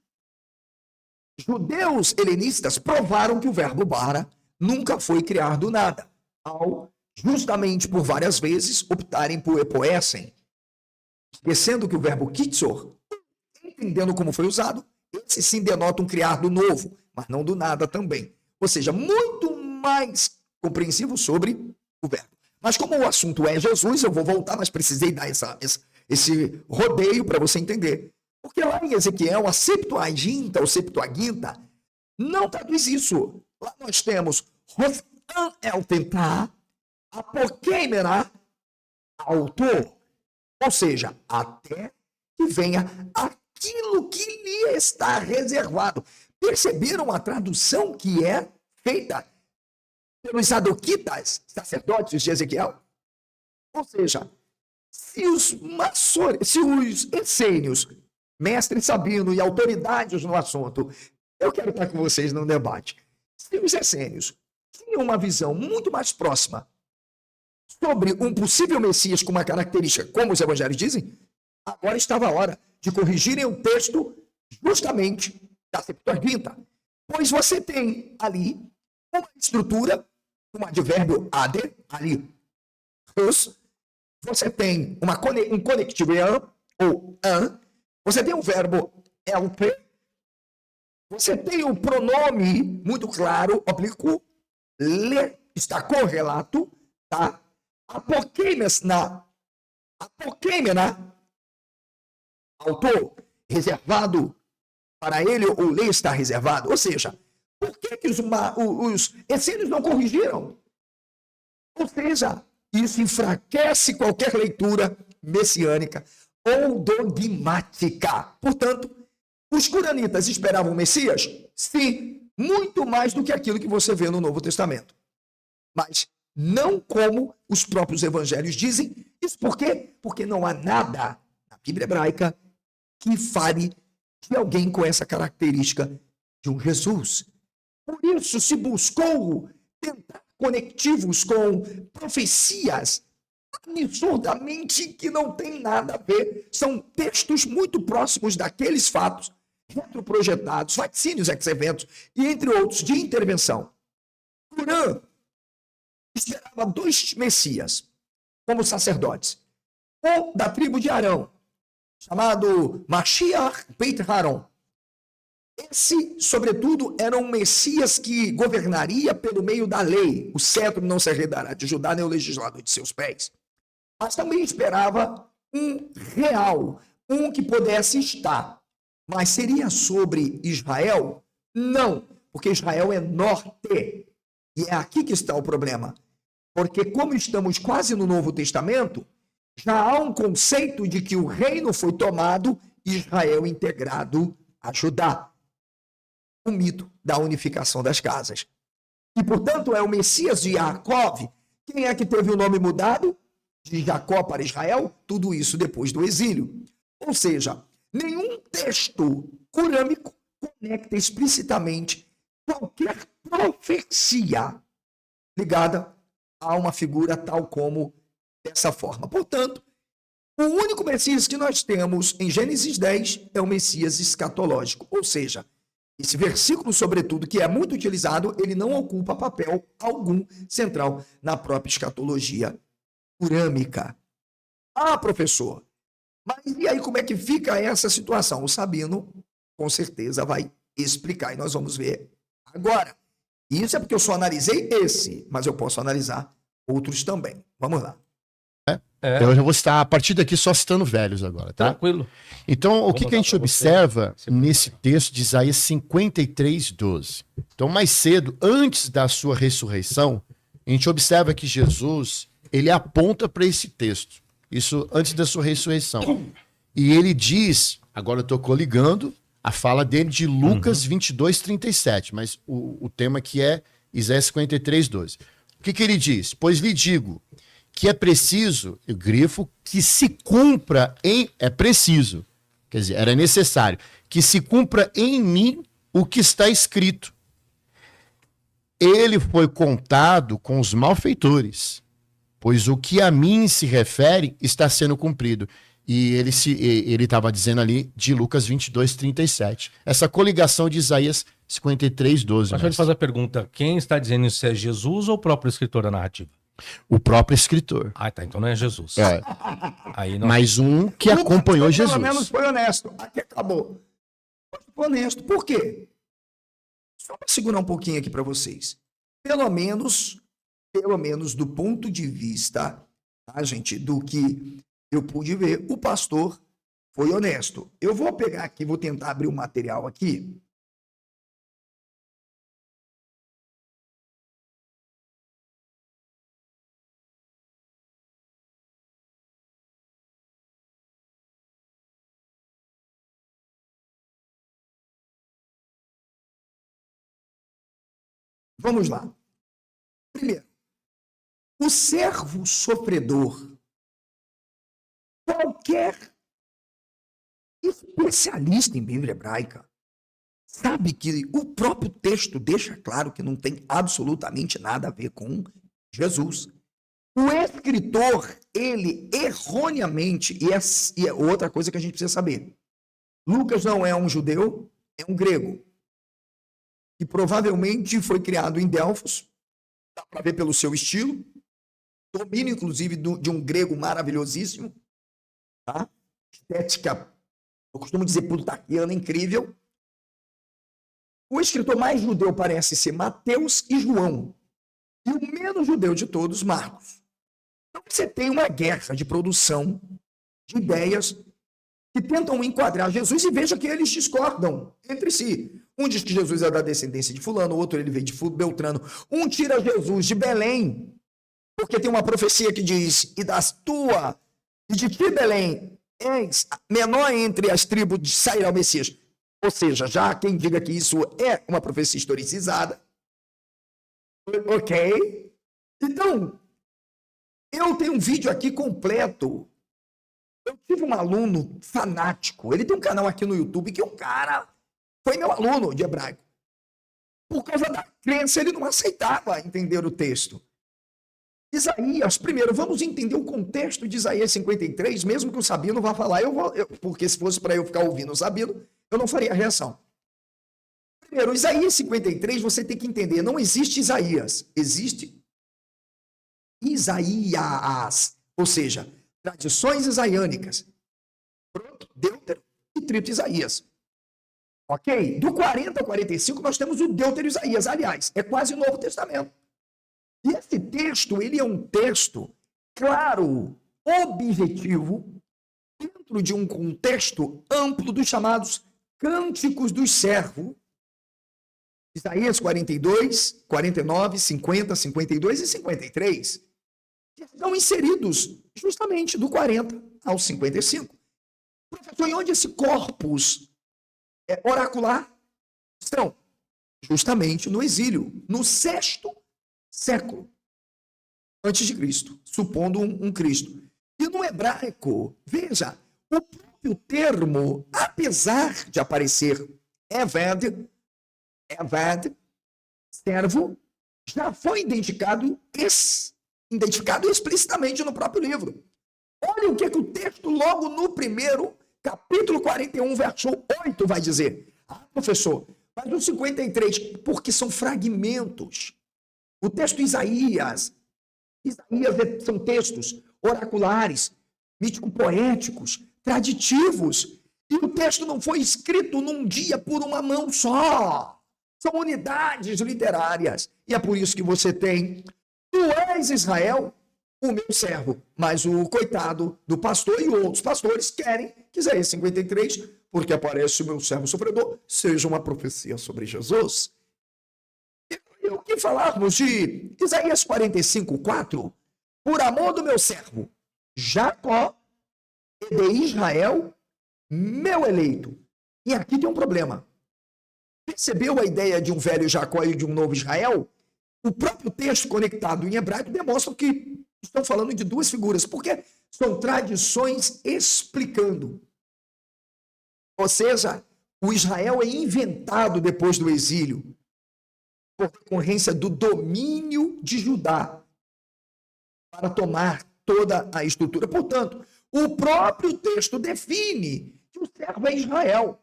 judeus helenistas provaram que o verbo bara nunca foi criar do nada, ao justamente por várias vezes optarem por epoessem, esquecendo que o verbo kitzor, entendendo como foi usado, esse sim denota um criar do novo, mas não do nada também. Ou seja, muito mais compreensivo sobre o verbo. Mas como o assunto é Jesus, eu vou voltar, mas precisei dar esse rodeio para você entender. Porque lá em Ezequiel, a Septuaginta, ou Septuaginta, não traduz isso. Lá nós temos Rofan el Tentá, Apoqueimerá, autor. Ou seja, até que venha aquilo que lhe está reservado. Perceberam a tradução que é feita pelos sadoquitas, sacerdotes de Ezequiel? Ou seja, se os essênios, mestre Sabino e autoridades no assunto, eu quero estar com vocês num debate. Se os essênios tinham uma visão muito mais próxima sobre um possível Messias com uma característica, como os evangelhos dizem, agora estava a hora de corrigirem o texto justamente da Septuaginta. Pois você tem ali uma estrutura, um advérbio ader, ali, você tem um conectivo ou an, você tem o verbo help, você tem o pronome muito claro, oblíquo, le, está correlato, tá? Apokeimena, autor, reservado para ele, ou lei está reservado. Ou seja, por que os essênios não corrigiram? Ou seja, isso enfraquece qualquer leitura messiânica ou dogmática. Portanto, os coranitas esperavam o Messias? Sim, muito mais do que aquilo que você vê no Novo Testamento. Mas não como os próprios evangelhos dizem. Isso por quê? Porque não há nada na Bíblia hebraica que fale de alguém com essa característica de um Jesus. Por isso se buscou tentar conectivos com profecias absurdamente que não tem nada a ver. São textos muito próximos daqueles fatos retroprojetados, vaticínios, ex-eventos e entre outros de intervenção. Corã esperava 2 messias como sacerdotes. Um da tribo de Arão, chamado Mashiach Beit Haron. Esse, sobretudo, era um Messias que governaria pelo meio da lei. O cetro não se arredará de Judá, nem o legislador de seus pés. Mas também esperava um real, um que pudesse estar. Mas seria sobre Israel? Não, porque Israel é norte. E é aqui que está o problema. Porque como estamos quase no Novo Testamento, já há um conceito de que o reino foi tomado e Israel integrado a Judá. O mito da unificação das casas. E, portanto, é o Messias de Jacó. Quem é que teve o nome mudado? De Jacó para Israel? Tudo isso depois do exílio. Ou seja, nenhum texto corânico conecta explicitamente qualquer profecia ligada a uma figura tal como dessa forma. Portanto, o único Messias que nós temos em Gênesis 10 é o Messias escatológico. Ou seja, esse versículo, sobretudo, que é muito utilizado, ele não ocupa papel algum central na própria escatologia corâmica. Ah, professor, mas e aí como é que fica essa situação? O Sabino, com certeza, vai explicar e nós vamos ver agora. Isso é porque eu só analisei esse, mas eu posso analisar outros também. Vamos lá. Eu já vou citar, a partir daqui, só citando velhos agora, tá? Tranquilo. Então, o que a gente observa nesse texto de Isaías 53:12? Então, mais cedo, antes da sua ressurreição, a gente observa que Jesus, ele aponta para esse texto. Isso antes da sua ressurreição. E ele diz, agora eu estou coligando a fala dele de Lucas 22:37, mas o tema aqui é Isaías 53:12. O que ele diz? Pois lhe digo que é preciso, eu grifo, que se cumpra é preciso, quer dizer, era necessário, que se cumpra em mim o que está escrito. Ele foi contado com os malfeitores, pois o que a mim se refere está sendo cumprido. E ele estava dizendo ali de Lucas 22:37. Essa coligação de Isaías 53:12. Mas deixa eu te fazer a pergunta, quem está dizendo isso é Jesus ou o próprio escritor da narrativa? O próprio escritor. Ah, tá, então não é Jesus. É. Aí não... Mais um que acompanhou Jesus. Pelo menos foi honesto. Aqui acabou. Foi honesto. Por quê? Só para segurar um pouquinho aqui para vocês. Pelo menos do ponto de vista, tá, gente, do que eu pude ver, o pastor foi honesto. Eu vou pegar aqui, vou tentar abrir o material aqui. Vamos lá. Primeiro, o servo sofredor, qualquer especialista em Bíblia hebraica, sabe que o próprio texto deixa claro que não tem absolutamente nada a ver com Jesus. O escritor, ele erroneamente, e é outra coisa que a gente precisa saber, Lucas não é um judeu, é um grego. que provavelmente foi criado em Delfos, dá para ver pelo seu estilo, domínio inclusive de um grego maravilhosíssimo, tá? Estética, eu costumo dizer plutarquiana, incrível. O escritor mais judeu parece ser Mateus e João, e o menos judeu de todos, Marcos. Então você tem uma guerra de produção de ideias que tentam enquadrar Jesus, e veja que eles discordam entre si. Um diz que Jesus é da descendência de fulano, o outro ele veio de Beltrano. Um tira Jesus de Belém, porque tem uma profecia que diz, e de ti, Belém, és menor entre as tribos de sairá o Messias. Ou seja, já quem diga que isso é uma profecia historicizada. Ok? Então, eu tenho um vídeo aqui completo. Eu tive um aluno fanático. Ele tem um canal aqui no YouTube que um cara foi meu aluno de hebraico. Por causa da crença, ele não aceitava entender o texto. Isaías, primeiro, vamos entender o contexto de Isaías 53, mesmo que o Sabino vá falar, porque se fosse para eu ficar ouvindo o Sabino, eu não faria reação. Primeiro, Isaías 53, você tem que entender, não existe Isaías, existe Isaías, ou seja, tradições isaiânicas. Pronto, Deutero e Trito Isaías. Ok? Do 40 ao 45, nós temos o Deutero Isaías, aliás, é quase o Novo Testamento. E esse texto, ele é um texto claro, objetivo, dentro de um contexto amplo dos chamados Cânticos dos Servos, Isaías 42, 49, 50, 52 e 53, que estão inseridos justamente do 40 ao 55. Professor, e onde esse corpus oracular estão? Justamente no exílio, no 6º século antes de Cristo, supondo um Cristo. E no hebraico, veja, o próprio termo, apesar de aparecer Eved, servo, já foi identificado explicitamente no próprio livro. Olha o que o texto, logo no primeiro capítulo 41, verso 8, vai dizer. Ah, professor, mas no 53, porque são fragmentos. O texto Isaías são textos oraculares, mítico-poéticos, traditivos. E o texto não foi escrito num dia por uma mão só. São unidades literárias. E é por isso que você tem, tu és Israel, o meu servo. Mas o coitado do pastor e outros pastores querem que Isaías 53, porque aparece o meu servo sofredor, seja uma profecia sobre Jesus. E o que falarmos de Isaías 45, 4? Por amor do meu servo, Jacó e de Israel, meu eleito. E aqui tem um problema. Percebeu a ideia de um velho Jacó e de um novo Israel? O próprio texto conectado em hebraico demonstra que estão falando de duas figuras, porque são tradições explicando. Ou seja, o Israel é inventado depois do exílio, por decorrência do domínio de Judá, para tomar toda a estrutura. Portanto, o próprio texto define que o servo é Israel.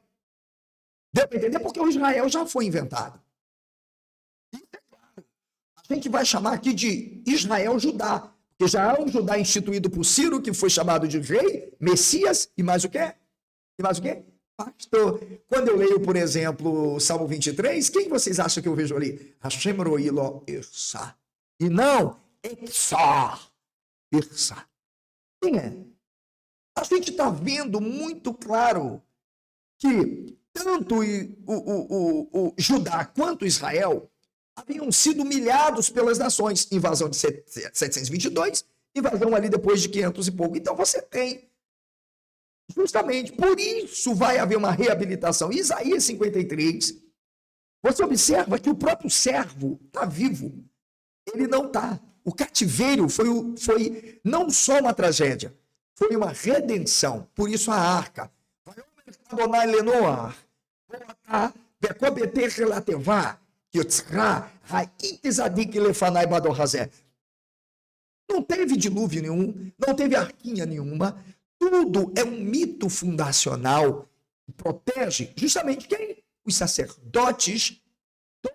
Deu para entender? Porque o Israel já foi inventado. A gente vai chamar aqui de Israel-Judá, porque já há um Judá instituído por Ciro, que foi chamado de rei, Messias, e mais o quê? E mais o quê? Pastor. Quando eu leio, por exemplo, o Salmo 23, quem vocês acham que eu vejo ali? Hashem roilo irsa. E não, irsa. Irsa. Quem é? A gente está vendo muito claro que tanto o Judá quanto Israel haviam sido humilhados pelas nações. Invasão de 722, invasão ali depois de 500 e pouco. Então você tem, justamente por isso vai haver uma reabilitação. Isaías 53, você observa que o próprio servo está vivo. Ele não está. O cativeiro foi não só uma tragédia, foi uma redenção. Por isso a arca. Não teve dilúvio nenhum, não teve arquinha nenhuma. Tudo é um mito fundacional que protege justamente quem? Os sacerdotes do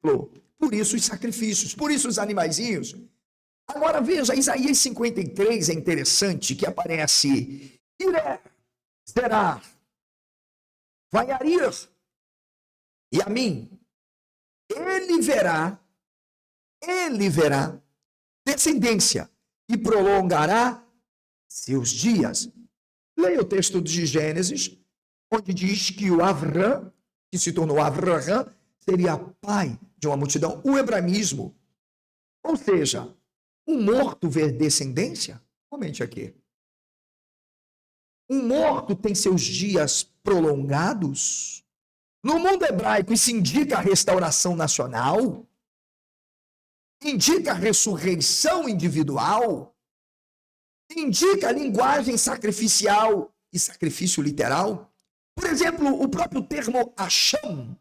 templo. Por isso os sacrifícios, por isso os animaizinhos. Agora veja, Isaías 53 é interessante que aparece Iré, Será, Vaiarir e a mim. Ele verá descendência e prolongará seus dias. Leia o texto de Gênesis, onde diz que o Avram, que se tornou Avraham, seria pai de uma multidão, o hebraísmo. Ou seja, um morto vê descendência? Comente aqui. Um morto tem seus dias prolongados? No mundo hebraico, isso indica a restauração nacional? Indica a ressurreição individual? Indica a linguagem sacrificial e sacrifício literal? Por exemplo, o próprio termo Hashem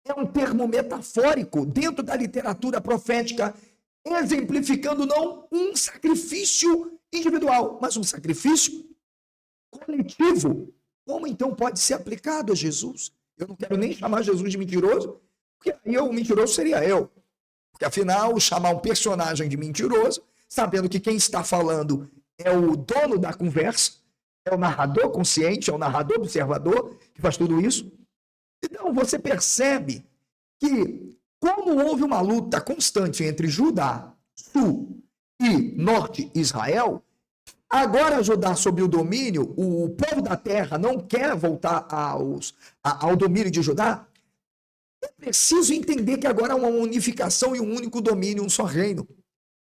é um termo metafórico dentro da literatura profética, exemplificando não um sacrifício individual, mas um sacrifício coletivo. Como então pode ser aplicado a Jesus? Eu não quero nem chamar Jesus de mentiroso, porque aí o mentiroso seria eu. Porque afinal, chamar um personagem de mentiroso, sabendo que quem está falando é o dono da conversa, é o narrador consciente, é o narrador observador que faz tudo isso. Então você percebe que, como houve uma luta constante entre Judá, sul e norte Israel, agora Judá sob o domínio, o povo da terra não quer voltar ao domínio de Judá. É preciso entender que agora há uma unificação e um único domínio, um só reino.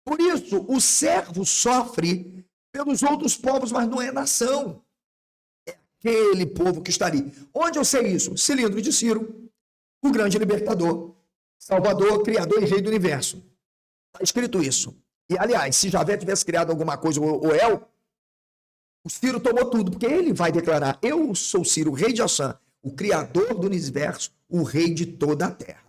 Por isso, o servo sofre pelos outros povos, mas não é nação. É aquele povo que está ali. Onde eu sei isso? Cilindro de Ciro, o grande libertador, Salvador, Criador e Rei do Universo. Está escrito isso. E, aliás, se Javé tivesse criado alguma coisa, o El, o Ciro tomou tudo, porque ele vai declarar: eu sou Ciro, rei de Assã, o Criador do Universo, o Rei de toda a Terra.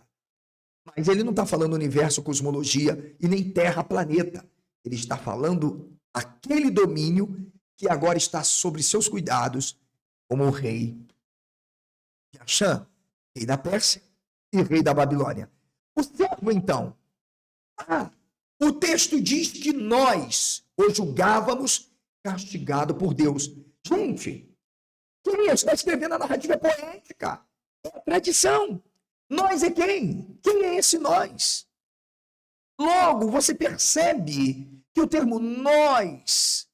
Mas ele não está falando universo, cosmologia e nem terra, planeta. Ele está falando aquele domínio que agora está sobre seus cuidados como o rei de Axã, rei da Pérsia e rei da Babilônia. O servo, então, o texto diz que nós o julgávamos castigado por Deus. Gente, quem está escrevendo a narrativa é poética, é a tradição. Nós é quem? Quem é esse nós? Logo, você percebe que o termo nós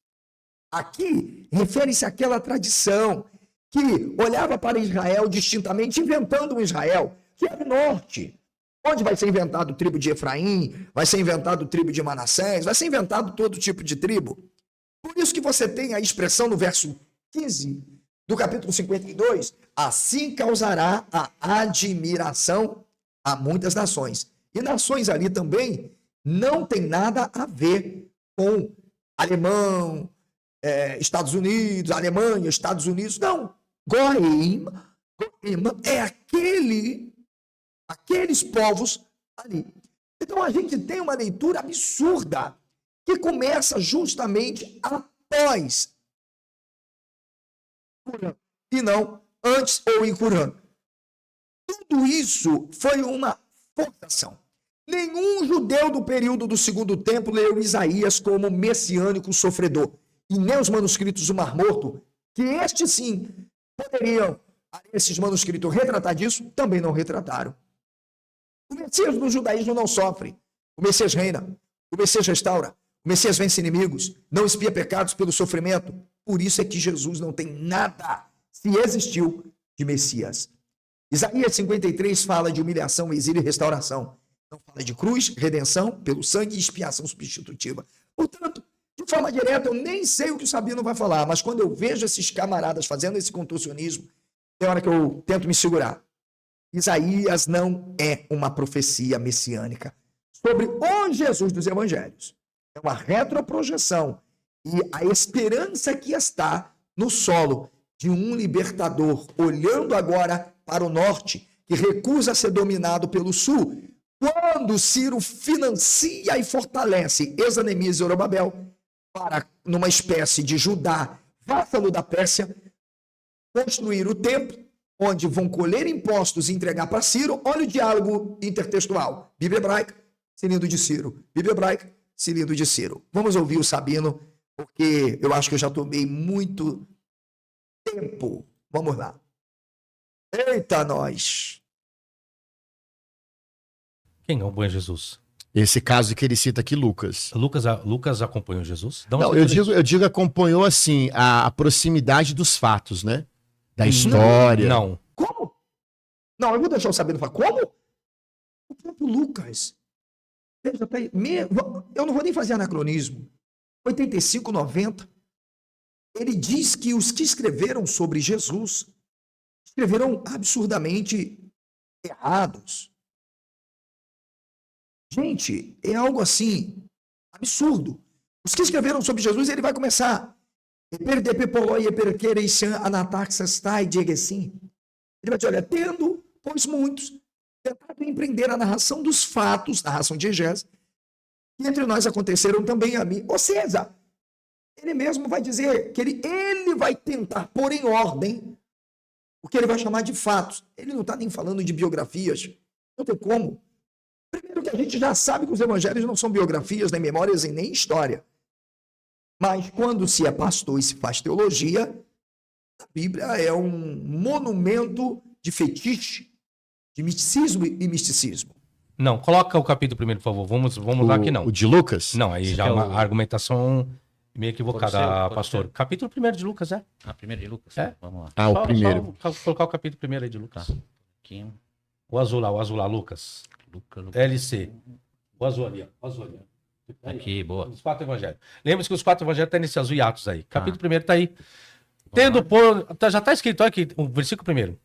aqui refere-se àquela tradição que olhava para Israel distintamente, inventando um Israel, que é o norte, onde vai ser inventado o tribo de Efraim, vai ser inventado o tribo de Manassés, vai ser inventado todo tipo de tribo. Por isso que você tem a expressão no verso 15 do capítulo 52, assim causará a admiração a muitas nações. E nações ali também não tem nada a ver com alemão, Estados Unidos, Alemanha, Estados Unidos, não. Goim é aqueles povos ali. Então a gente tem uma leitura absurda que começa justamente após e não antes ou em Corã. Tudo isso foi uma forçação. Nenhum judeu do período do Segundo Templo leu Isaías como messiânico sofredor. E nem os manuscritos do Mar Morto, que estes sim poderiam, esses manuscritos, retratar disso, também não retrataram. O Messias do judaísmo não sofre. O Messias reina. O Messias restaura. O Messias vence inimigos. Não expia pecados pelo sofrimento. Por isso é que Jesus não tem nada, se existiu, de Messias. Isaías 53 fala de humilhação, exílio e restauração. Não fala de cruz, redenção, pelo sangue e expiação substitutiva. Portanto, de forma direta, eu nem sei o que o Sabino vai falar, mas quando eu vejo esses camaradas fazendo esse contorcionismo, tem hora que eu tento me segurar. Isaías não é uma profecia messiânica sobre o Jesus dos evangelhos. É uma retroprojeção. E a esperança que está no solo de um libertador, olhando agora para o norte, que recusa ser dominado pelo sul, quando Ciro financia e fortalece Ex-Anemias e Zorobabel para, numa espécie de Judá, vassalo da Pérsia, construir o templo onde vão colher impostos e entregar para Ciro. Olha o diálogo intertextual. Bíblia hebraica, cilindro de Ciro. Bíblia hebraica, cilindro de Ciro. Vamos ouvir o Sabino, porque eu acho que eu já tomei muito tempo. Vamos lá. Eita, nós! Quem acompanha Jesus? Esse caso que ele cita aqui, Lucas. Lucas acompanhou Jesus? De onde Não, você tira isso? eu digo acompanhou assim a proximidade dos fatos, né? Da história. Não. Como? Não, eu vou deixar o Sabino falar. Como? O próprio Lucas. Veja, eu não vou nem fazer anacronismo. 85, 90. Ele diz que os que escreveram sobre Jesus escreveram absurdamente errados. Gente, é algo assim, absurdo. Os que escreveram sobre Jesus, ele vai começar. Ele vai dizer, olha, tendo, pois muitos, tentado empreender a narração dos fatos, narração de exegese, que entre nós aconteceram também a mim. Ou seja, ele mesmo vai dizer que ele vai tentar pôr em ordem o que ele vai chamar de fatos. Ele não está nem falando de biografias. Não tem como. Primeiro que a gente já sabe que os evangelhos não são biografias, nem memórias e nem história. Mas quando se é pastor e se faz teologia, a Bíblia é um monumento de fetiche, de misticismo e misticismo. Não, coloca o capítulo primeiro, por favor. Vamos lá que não. O de Lucas? Não, aí Esse já é é uma o- argumentação meio equivocada, Pode ser. pastor. Capítulo primeiro de Lucas, é? Primeiro de Lucas? É? Vamos lá. Ah, o primeiro. Só colocar o capítulo primeiro aí de Lucas. Tá. Aqui, O azul lá, Lucas. Lucas. LC. O azul ali, ó. O azul ali, ó. Aí, Aqui, boa. Os 4 evangelhos. Lembre-se que os 4 evangelhos estão nesse azul e Atos aí. Capítulo primeiro está aí. Já está escrito aqui, o versículo primeiro.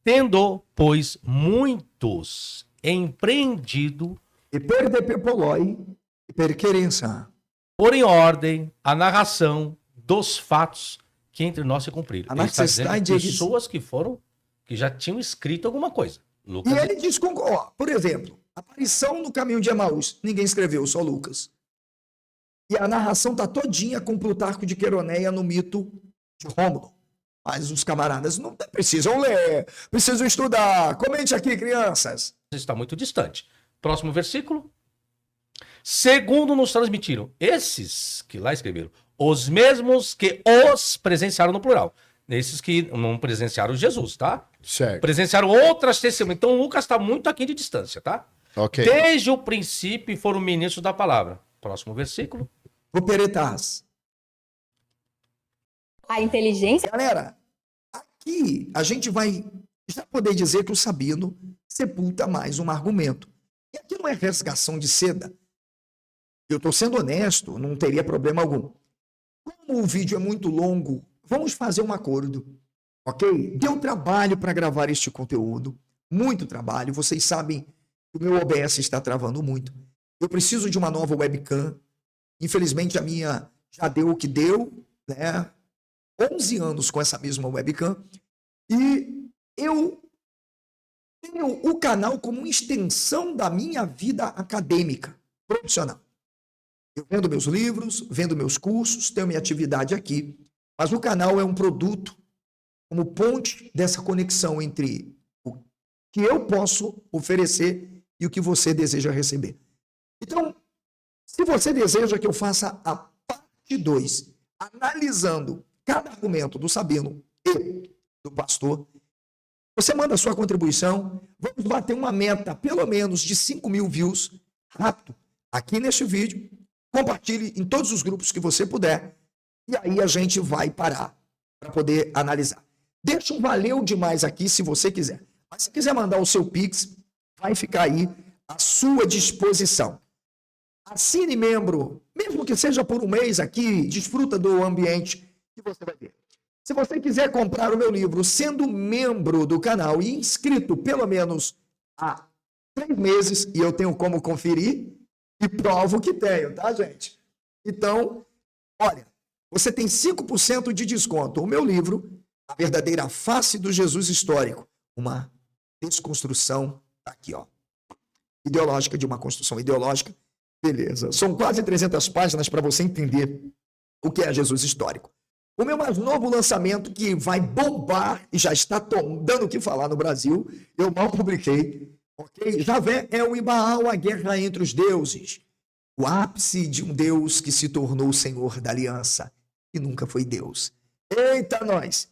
Tendo, pois, muitos empreendido E perdepepoloi e perquerença. pôr em ordem a narração dos fatos que entre nós se cumpriram. Ele está dizendo Anacestai de diz- pessoas que já tinham escrito alguma coisa. Lucas, E ele diz, por exemplo, aparição no caminho de Emaús. Ninguém escreveu, só Lucas. E a narração está todinha com Plutarco de Queroneia no mito de Rômulo. Mas os camaradas não precisam ler, precisam estudar. Comente aqui, crianças. está muito distante. Próximo versículo. Segundo nos transmitiram, esses que lá escreveram, os mesmos que os presenciaram no plural. Esses que não presenciaram Jesus, tá? Certo. Presenciaram outras testemunhas. Então Lucas está muito aqui de distância, tá? Ok. Desde o princípio foram ministros da palavra. Próximo versículo. Ruperetas. A inteligência Galera, aqui a gente vai já poder dizer que o Sabino sepulta mais um argumento. E aqui não é rasgação de seda. Eu estou sendo honesto, não teria problema algum. Como o vídeo é muito longo, vamos fazer um acordo, ok? Deu trabalho para gravar este conteúdo, muito trabalho. Vocês sabem que o meu OBS está travando muito. Eu preciso de uma nova webcam. Infelizmente a minha já deu o que deu, né? 11 anos com essa mesma webcam. E eu tenho o canal como uma extensão da minha vida acadêmica, profissional. Eu vendo meus livros, vendo meus cursos, tenho minha atividade aqui. Mas o canal é um produto como ponte dessa conexão entre o que eu posso oferecer e o que você deseja receber. Então, se você deseja que eu faça a parte 2, analisando cada argumento do Sabino e do pastor, você manda a sua contribuição. Vamos bater uma meta, pelo menos, de 5.000 views rápido aqui neste vídeo. Compartilhe em todos os grupos que você puder. E aí a gente vai parar para poder analisar. Deixa um valeu demais aqui se você quiser. Mas se quiser mandar o seu Pix, vai ficar aí à sua disposição. Assine membro, mesmo que seja por um mês aqui, desfruta do ambiente que você vai ter. Se você quiser comprar o meu livro sendo membro do canal e inscrito pelo menos há 3 meses, e eu tenho como conferir, e provo que tenho, tá, gente? Então, olha, você tem 5% de desconto. O meu livro, A Verdadeira Face do Jesus Histórico, uma desconstrução, aqui, ó, ideológica de uma construção ideológica. Beleza. São quase 300 páginas para você entender o que é Jesus histórico. O meu mais novo lançamento, que vai bombar e já está dando o que falar no Brasil, eu mal publiquei, ok? Javé é o Ibaal, a guerra entre os deuses. O ápice de um Deus que se tornou o Senhor da aliança e nunca foi Deus. Eita, nós!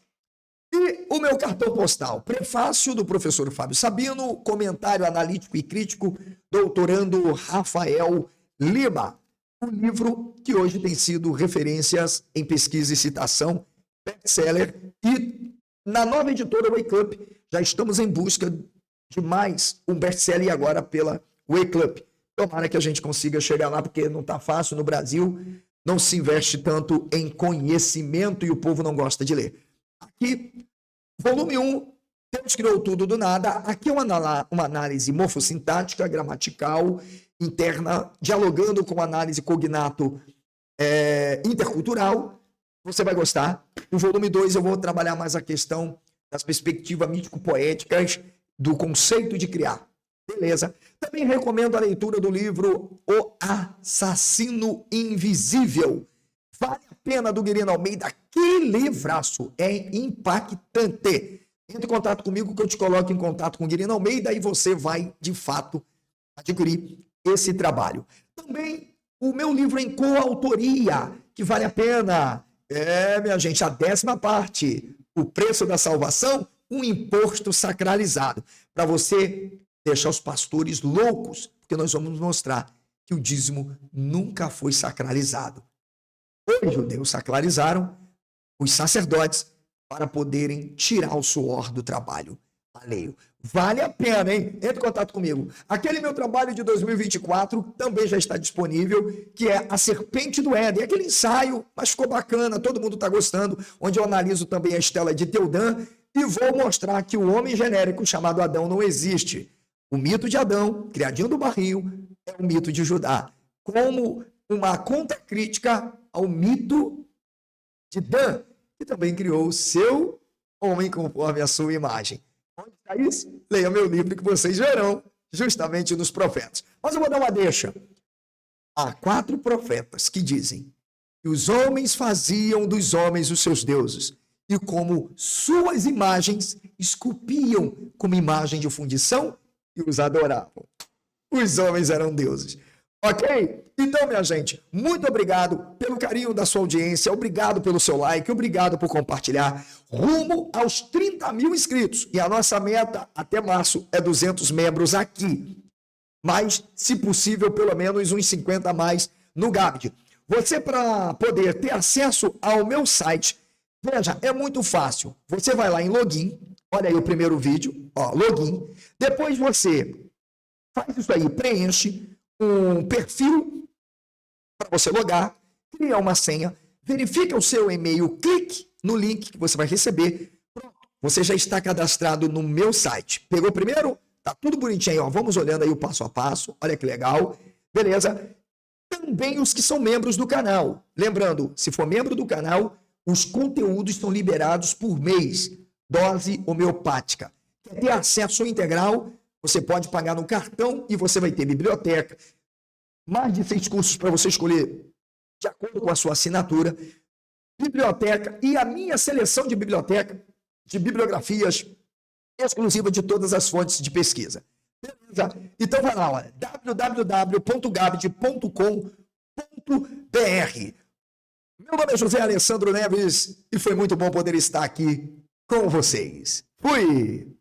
E o meu cartão postal, prefácio do professor Fábio Sabino, comentário analítico e crítico, doutorando Rafael Lima. Um livro que hoje tem sido referências em pesquisa e citação, best-seller, e na nova editora Wake Up, já estamos em busca de mais um best-seller agora pela Wake Up. Tomara que a gente consiga chegar lá, porque não está fácil no Brasil, não se investe tanto em conhecimento e o povo não gosta de ler. Aqui, volume 1, Deus criou tudo do nada. Aqui é uma análise morfossintática, gramatical, interna, dialogando com análise cognato intercultural. Você vai gostar. No volume 2 eu vou trabalhar mais a questão das perspectivas mítico-poéticas do conceito de criar. Beleza. Também recomendo a leitura do livro O Assassino Invisível. Vale a pena, do Guilherme Almeida. Que livraço! É impactante. Entre em contato comigo que eu te coloco em contato com o Guilherme Almeida e você vai, de fato, adquirir esse trabalho. Também o meu livro em coautoria, que vale a pena. Minha gente, a 10ª parte. O preço da salvação, um imposto sacralizado. Para você deixar os pastores loucos, porque nós vamos mostrar que o dízimo nunca foi sacralizado. Os judeus sacralizaram os sacerdotes para poderem tirar o suor do trabalho alheio. Vale a pena, hein? Entre em contato comigo. Aquele meu trabalho de 2024 também já está disponível, que é A Serpente do Éden. Aquele ensaio, mas ficou bacana, todo mundo está gostando, onde eu analiso também a Estela de Teodan e vou mostrar que o homem genérico chamado Adão não existe. O mito de Adão, criadinho do barril, é o mito de Judá. Como uma contracrítica ao mito de Dan, que também criou o seu homem conforme a sua imagem. Onde está isso? Leia meu livro que vocês verão justamente nos profetas. Mas eu vou dar uma deixa. Há 4 profetas que dizem que os homens faziam dos homens os seus deuses e como suas imagens esculpiam como imagem de fundição e os adoravam. Os homens eram deuses. Ok? Então, minha gente, muito obrigado pelo carinho da sua audiência, obrigado pelo seu like, obrigado por compartilhar. Rumo aos 30 mil inscritos. E a nossa meta até março é 200 membros aqui. Mas, se possível, pelo menos uns 50 a mais no Gabd. Você, para poder ter acesso ao meu site, veja, é muito fácil. Você vai lá em login, olha aí o primeiro vídeo, ó, login. Depois você faz isso aí, preenche um perfil para você logar, cria uma senha, verifica o seu e-mail, clique no link que você vai receber. Pronto, você já está cadastrado no meu site. Pegou primeiro? Tá tudo bonitinho aí, ó. Vamos olhando aí o passo a passo. Olha que legal. Beleza? Também os que são membros do canal. Lembrando, se for membro do canal, os conteúdos são liberados por mês. Dose homeopática. Quer ter acesso integral? Você pode pagar no cartão e você vai ter biblioteca. Mais de 6 cursos para você escolher de acordo com a sua assinatura. Biblioteca e a minha seleção de biblioteca, de bibliografias exclusiva de todas as fontes de pesquisa. Beleza? Então vai lá, www.gabd.com.br. Meu nome é José Alessandro Neves e foi muito bom poder estar aqui com vocês. Fui!